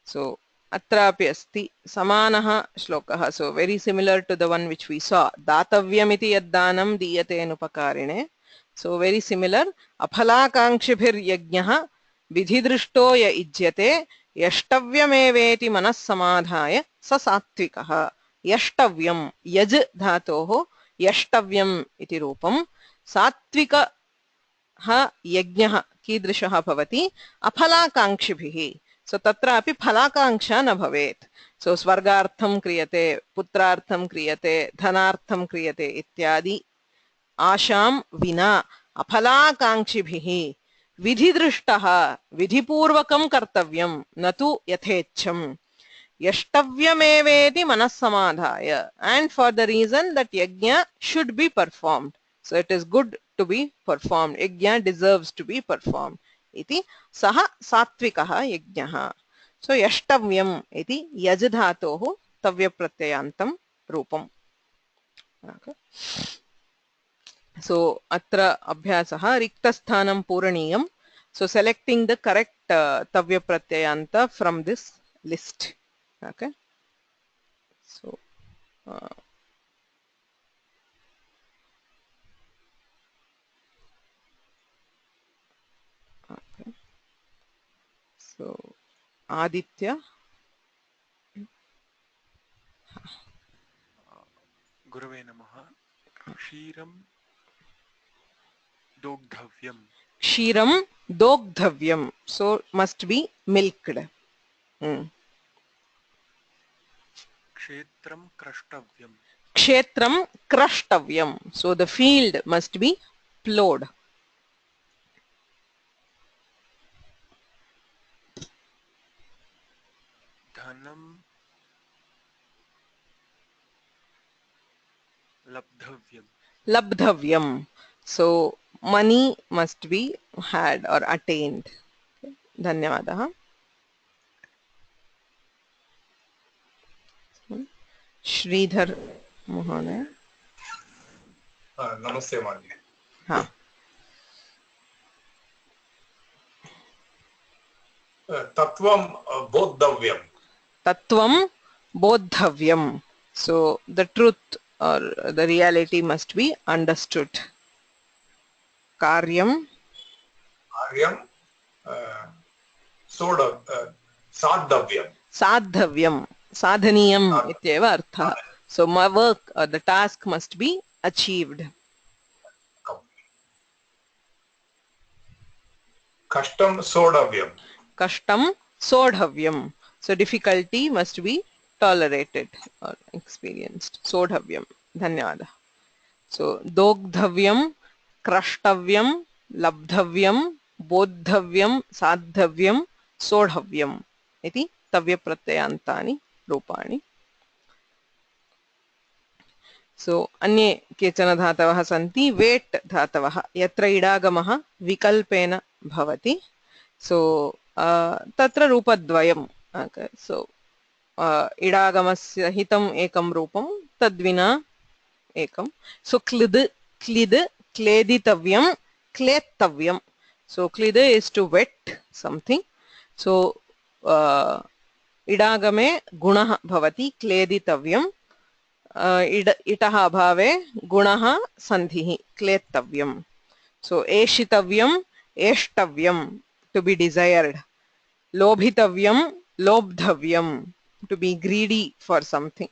So atrapi asti samanah shlokah. So very similar to the one which we saw. Datavyam iti yaddanam diyate anupakarine. So very similar. Aphalakankshibhir yajnah vidhidrishto ya ijyate yashtavyameveti manas samadhaya sa satvikah. Yashtavyam yaj dhatoho yashtavyam iti rupam. Satvika ha yajnah कीदृशः भवति अफलाकांक्षिभिः. So tatra api phalakangsha na bhavet. So swargartham kriyate, putrartham kriyate, dhanartham kriyate ityadi asham vina aphalakankshibhihi vidhidrishtaha vidhipurvakam kartavyam natu yathecham yashtavyameveti manassamadhaya. And for the reason that yajna should be performed. So it is good to be performed. Yajna deserves to be performed. Iti saha sattvikaha yajnaha. So yashtavyam iti yaj dhatoh tavya pratyayantam rupam. Okay. So atra abhyasaha riktasthanam puraniyam. So selecting the correct tavya pratyayanta from this list. Okay. So okay. So Aditya. Gurave namaha. Kshiram dogdhavyam. Kshiram dogdhavyam. So must be milked. Kshetram krashtavyam. Kshetram krashtavyam. So the field must be plowed. Dhanam labdhavyam. Labdhavyam. So money must be had or attained. Dhanyavadah. Sridhar Mohanay. Namaste Mani. हाँ. Tattvam bodhavyam. Tattvam bodhavyam. So the truth or the reality must be understood. Karyam. Karyam. Sadhavyam. Sadhavyam. Sadhaniyam ityeva artha. So my work or the task must be achieved. Kashtam sodhavyam. Kashtam sodhavyam. So difficulty must be tolerated or experienced. Sodhavyam. Dhanyavada. So dogdhavyam, krashtavyam, labdhavyam, bodhavyam, sadhavyam, sodhavyam. Iti tavya pratyayantani rupani. So अन्ये केचन धातवः सन्ति. Weight धातवः यत्र इडागमः विकल्पेन भवति. So तत्र रूपद्वयम्. So इडागमस्य हितम् एकं रूपं तद्विना एकं. So क्लिद्, क्लिद्, क्लेदितव्यं, क्लेत्तव्यं. So क्लिद् is to wet something. So इडागमे गुणः भवति क्लेदितव्यं. इटः अभावे गुणः सन्धिः क्लेत्तव्यं. So एषितव्यं, एष्टव्यं, to be desired. लोभितव्यं, लोब्धव्यं, to be greedy for something.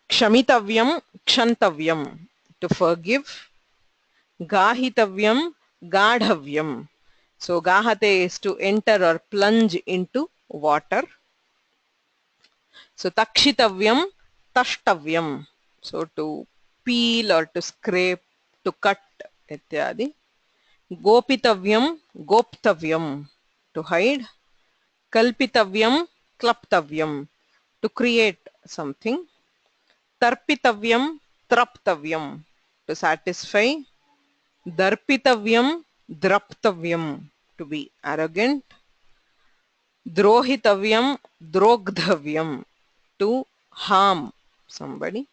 Kshamittavyam, kshantavyam, to forgive. Gahitavyam, gadhavyam. So gahate is to enter or plunge into water. So takshitavyam, tashtavyam. So to peel or to scrape, to cut, ityadi. Gopitavyam, goptavyam, to hide. Kalpitavyam, klaptavyam, to create something. Tarpitavyam, traptavyam, to satisfy. Darpitavyam, draptavyam, to be arrogant. Drohitavyam, drogdhavyam, to harm somebody.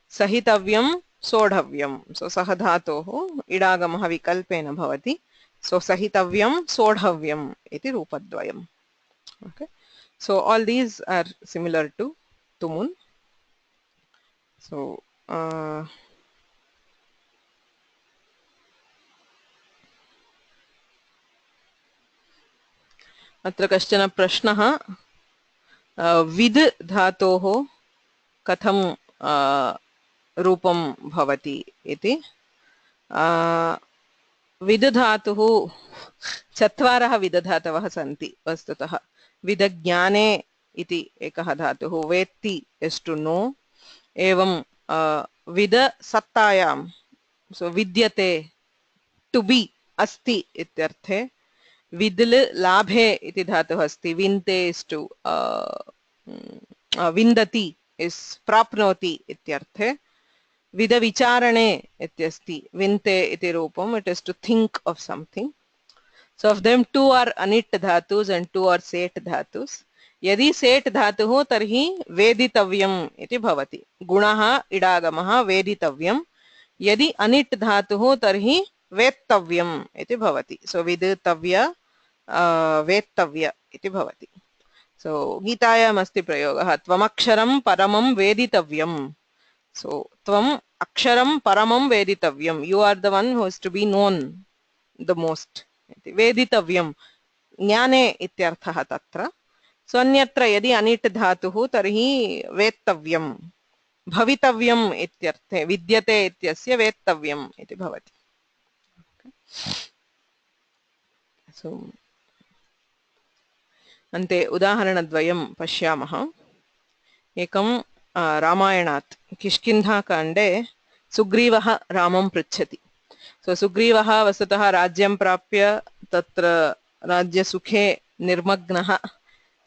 Sahitavyam, sodhavyam. So sahadhatoh idagamah vikalpena bhavati. So sahitavyam, sodhavyam iti rupadvayam. Okay. So all these are similar to tumun. So अत्र कश्चन प्रश्नः विद् धातोः कथं रूपं भवति इति. विद् धातुः चत्वारः विदधातवः सन्ति वस्तुतः. विदज्ञाने इति एकः धातुः, वेत्ति इस् टु नो. एवं विद सत्तायां, सो विद्यते, टु बी अस्ति इत्यर्थे. विद्ल लाभे इति धातुः अस्ति, विन्ते इस् टु विन्दति इस् प्राप्नोति इत्यर्थे. विद विचारणे इत्यस्ति, विन्ते इति रूपम्, it is to think of something. So of them two are anit dhatus and two are set dhatus. यदि सेट् धातुः तर्हि वेदितव्यम् इति भवति. गुणः इडागमः वेदितव्यम्. यदि अनिट् धातुः तर्हि वेत्तव्यम् इति भवति. सो विदितव्य वेत्तव्य इति भवति. सो गीतायाम् अस्ति प्रयोगः, त्वमक्षरं परमं वेदितव्यम्. सो त्वम् अक्षरं परमं वेदितव्यम्. You are the one who is to be known the most. वेदितव्यं ज्ञाने इत्यर्थः तत्र. सो अन्यत्र यदि अनिट् धातुः तर्हि वेत्तव्यं, भवितव्यम् इत्यर्थे, विद्यते इत्यस्य वेत्तव्यम् इति भवति. सो अन्ते उदाहरणद्वयं पश्यामः. एकं रामायणात्, किष्किन्धाकाण्डे सुग्रीवः रामं पृच्छति. सो सुग्रीवः वस्तुतः राज्यं प्राप्य तत्र राज्यसुखे निर्मग्नः,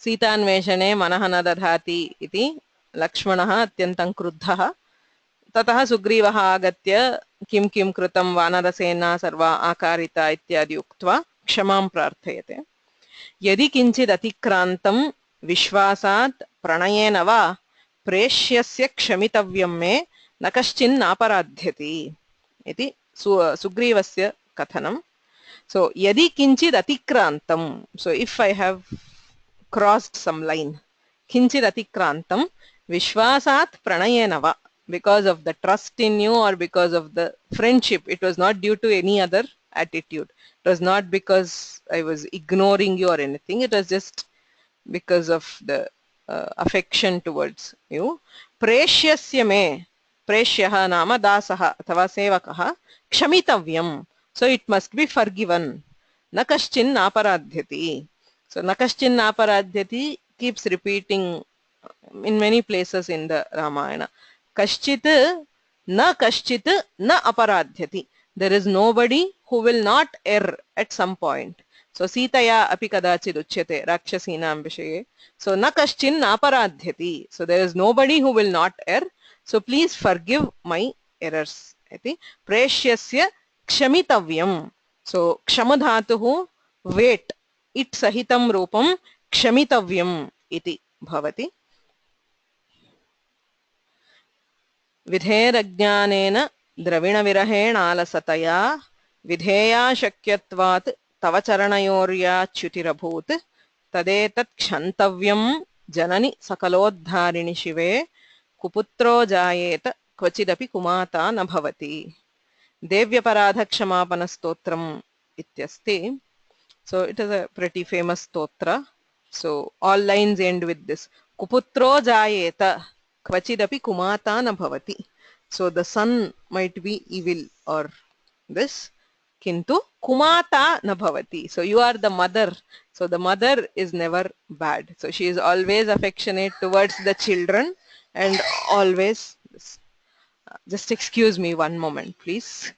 सीतान्वेषणे मनः न दधाति इति लक्ष्मणः अत्यन्तं क्रुद्धः. ततः सुग्रीवः आगत्य किं किं कृतं, वानरसेना सर्वा आकारिता इत्यादि उक्त्वा क्षमां प्रार्थयते. यदि किञ्चित् अतिक्रान्तं विश्वासात् प्रणयेन वा प्रेष्यस्य क्षमितव्यं मे न कश्चिन्नापराध्यति इति सुग्रीवस्य कथनं. सो यदि किञ्चित् अतिक्रान्तं, so if I have crossed some line, किञ्चित् अतिक्रान्तं विश्वासात् प्रणयेन वा, because of the trust in you or because of the friendship. It was not due to any other attitude. It was not because I was ignoring you or anything. It was just because of the affection towards you. प्रेष्यस्य मे, प्रेष्यः नाम दासः अथवा सेवकः, क्षमितव्यं, so it must be forgiven. न कश्चिन् अपराध्यति. So न कश्चिन् अपराध्यति keeps repeating in many places in the Ramayana. Kashchit na aparadhyati. There is nobody who will not err at some point. So Sitaya api kadachid uchyate rakshasinam vishaye. So na kaschin aparadhyati. So there is nobody who will not err. So please forgive my errors. Iti preshyasya kshamitavyam. So kshamadhatuhu wait. It sahitam rupam kshamitavyam iti bhavati. विधेरज्ञानेन द्रविणविरहेणालसतया विधेया शक्यत्वात् तव चरणयोर्याच्युतिरभूत् तदेतत् क्षन्तव्यं जननि सकलोद्धारिणि शिवे कुपुत्रो जायेत क्वचिदपि कुमाता न भवति. देव्यपराधक्षमापनस्तोत्रम् इत्यस्ति. So it is a pretty famous stotra. So all lines end with this. Kuputro jayeta kvachidapi kumata na bhavati. So the son might be evil or this, kintu kumata na bhavati. So you are the mother. So the mother is never bad. So she is always affectionate towards the children and always this. Just excuse me one moment, please.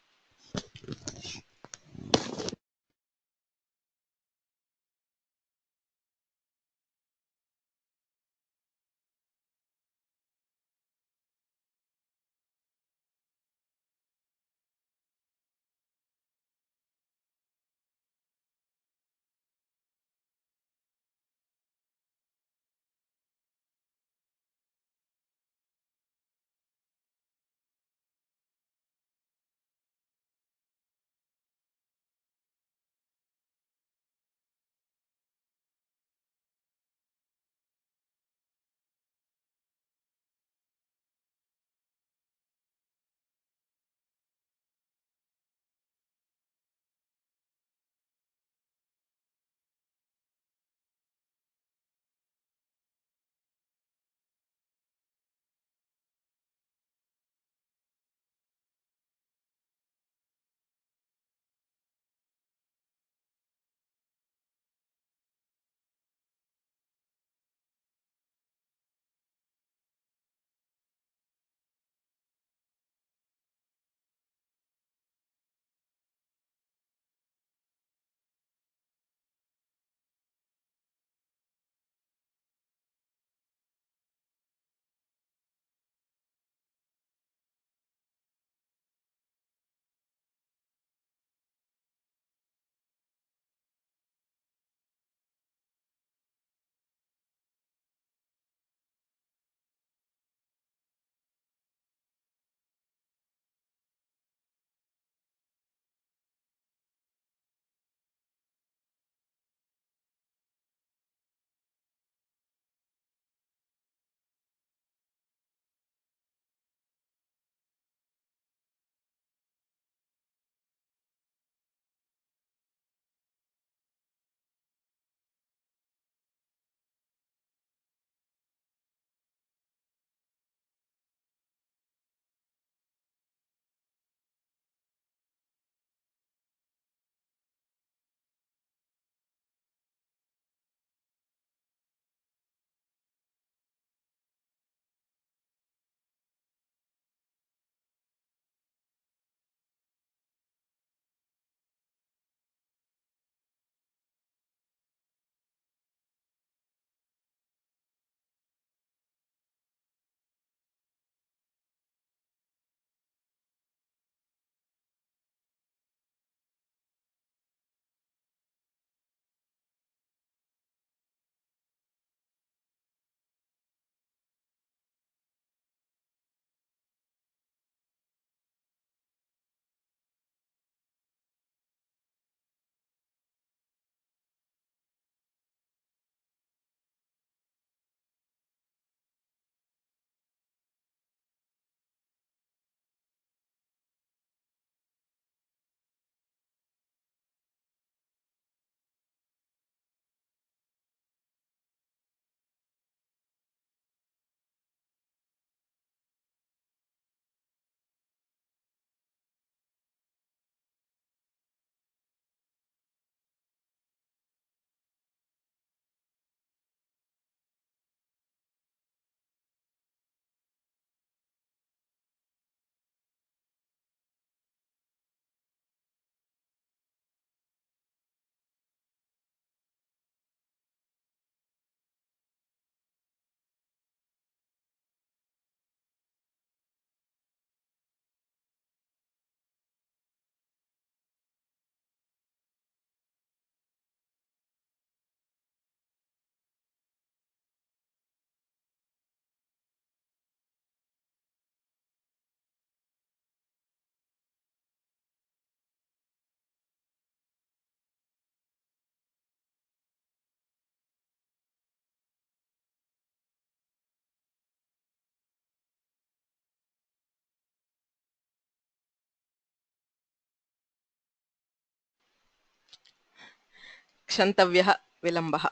Kshantavyah vilambah.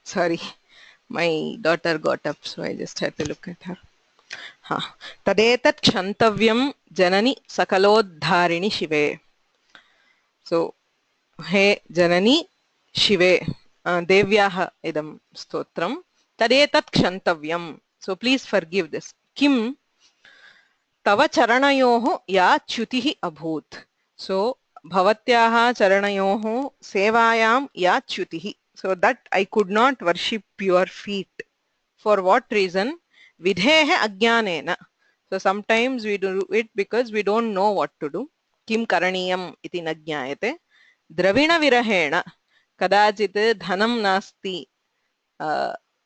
Sorry. My daughter got up, so I just had to look at her. Tadetat kshantavyam janani sakalodharini shive. So हे जननी शिवे देव्याः इदं स्तोत्रं तदेतत् क्षन्तव्यं. So please forgive this. किं तव चरणयोः या च्युतिः अभूत्. So भवत्याः चरणयोः सेवायां या च्युतिः. So that I could not worship your feet. For what reason? Vidhehe ajnanena. So sometimes we do it because we don't know what to do. Kim karaniyam iti na jnayate. Dravina virahena. Kadachit dhanam nasti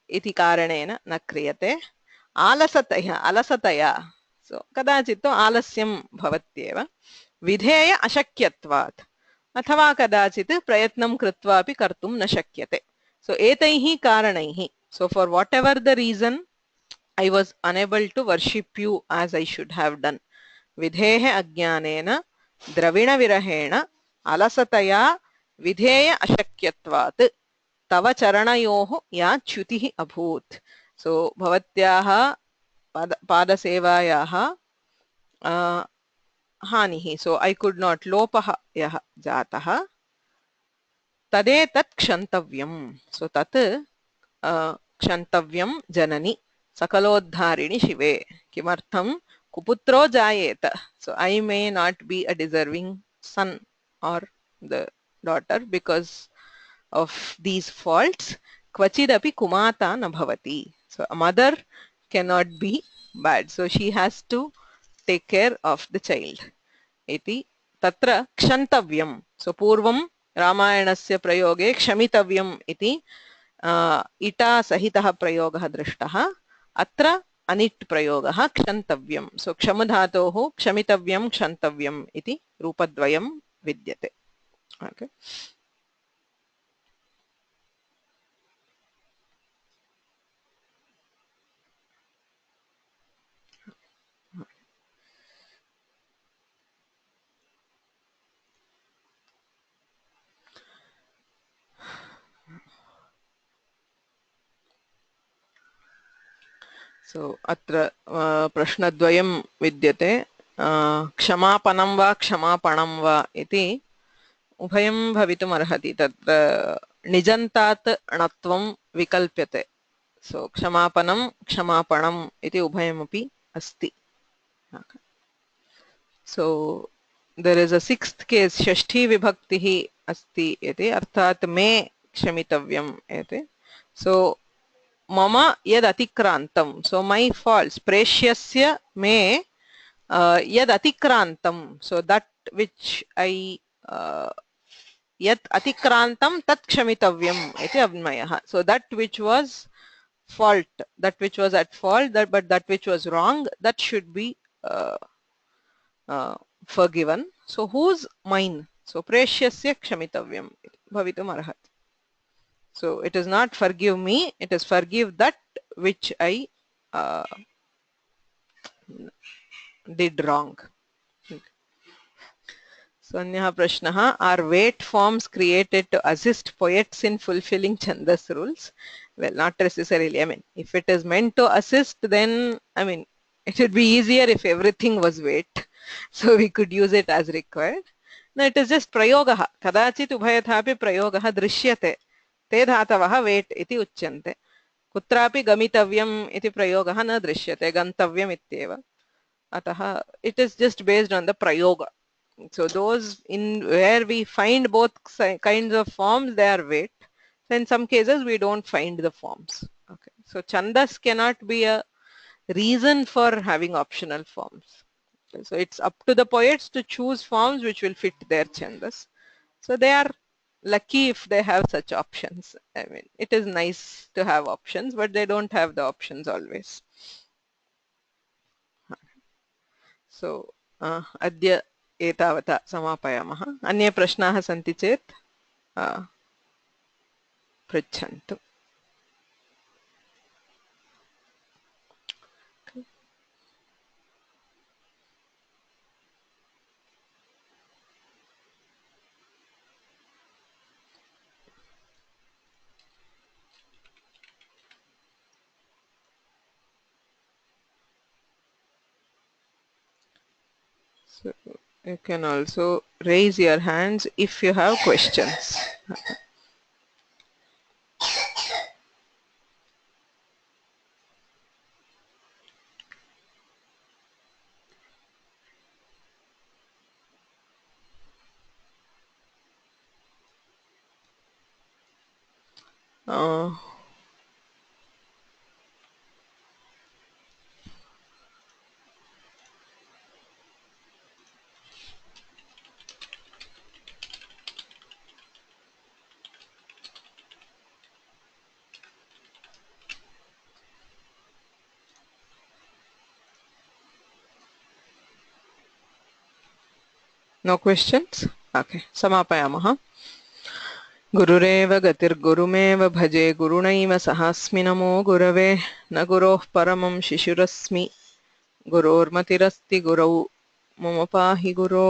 iti karanena na kriyate. Alasataya. So kadachito alasyam bhavatyeva. Vidheya ashakyatvat. अथवा कदाचित् प्रयत्नं कृत्वा अपि कर्तुं न शक्यते. So etaihi karanaihi. So for whatever the reason, I was unable to worship you as I should have done. Vidhehe ajnanena dravina virahena alasataya vidheya ashakyatvat tava charanayoh ya च्युतिः abhut. So bhavatyaha padasevayaha हानिः. So I could not लोपः यः जातः तदेतत् क्षन्तव्यम्. So तत् क्षन्तव्यं जननि सकलोद्धारिणि शिवे. किमर्थं कुपुत्रो जायेत. So I may not be a deserving son or the daughter because of these faults. Kvachidapi kumata na bhavati. So a mother cannot be bad. So she has to take care of the child. इति तत्र क्षन्तव्यं. सो पूर्वं रामायणस्य प्रयोगे क्षमितव्यम् इति इटा सहितः प्रयोगः दृष्टः. अत्र अनिट् प्रयोगः क्षन्तव्यं. सो क्षमधातोः क्षमितव्यं क्षन्तव्यम् इति रूपद्वयं विद्यते. ओके. So अत्र प्रश्नद्वयं विद्यते. क्षमापणं वा क्षमापणं वा इति उभयं भवितुम् अर्हति. तत्र निजन्तात् णत्वं विकल्प्यते. So क्षमापणं क्षमापणम् इति उभयमपि अस्ति. So there is a sixth case षष्ठी विभक्तिः अस्ति इति अर्थात् मे क्षमितव्यम् इति. So मम यद् अतिक्रान्तं. So my faults. प्रेष्यस्य मे यद् अतिक्रान्तं. So that which I यत् अतिक्रान्तं तत् क्षमितव्यम् इति अन्वयः. So that which was fault, that which was at fault, but that which was wrong, that should be forgiven. So whose mine? So preshyasya kshamitavyam bhavitum arhati. So it is not forgive me, it is forgive that which I did wrong. So अन्यः प्रश्नः, are weight forms created to assist poets in fulfilling chandas rules? Well, not necessarily. I mean, if it is meant to assist, then I mean it would be easier if everything was weight, so we could use it as required. No, it is just prayogah. Kadachit ubhayathapi prayogah drishyate. Te dhatavah weight iti uchyante. Kutrapi gamitavyam iti prayogah na drishyate. Gantavyam ityeva. Atah it is just based on the prayoga. So those in where we find both kinds of forms, they are weight. So in some cases we don't find the forms. Okay. So chandas cannot be a reason for having optional forms. Okay. So it's up to the poets to choose forms which will fit their chandas. So they are lucky if they have such options. I mean, it is nice to have options, but they don't have the options always. So adya एतावता समापयामः. अन्ये प्रश्नाः सन्ति चेत् पृच्छन्तु. You can also raise your hands if you have questions. No questions? Okay. Samapayamah. गुरुरेव गतिर्गुरुमेव भजे गुरुणैव सहास्मि नमो गुरवे न गुरोः परमं शिशुरस्मि गुरोर्मतिरस्ति गुरौ मम पाहि गुरो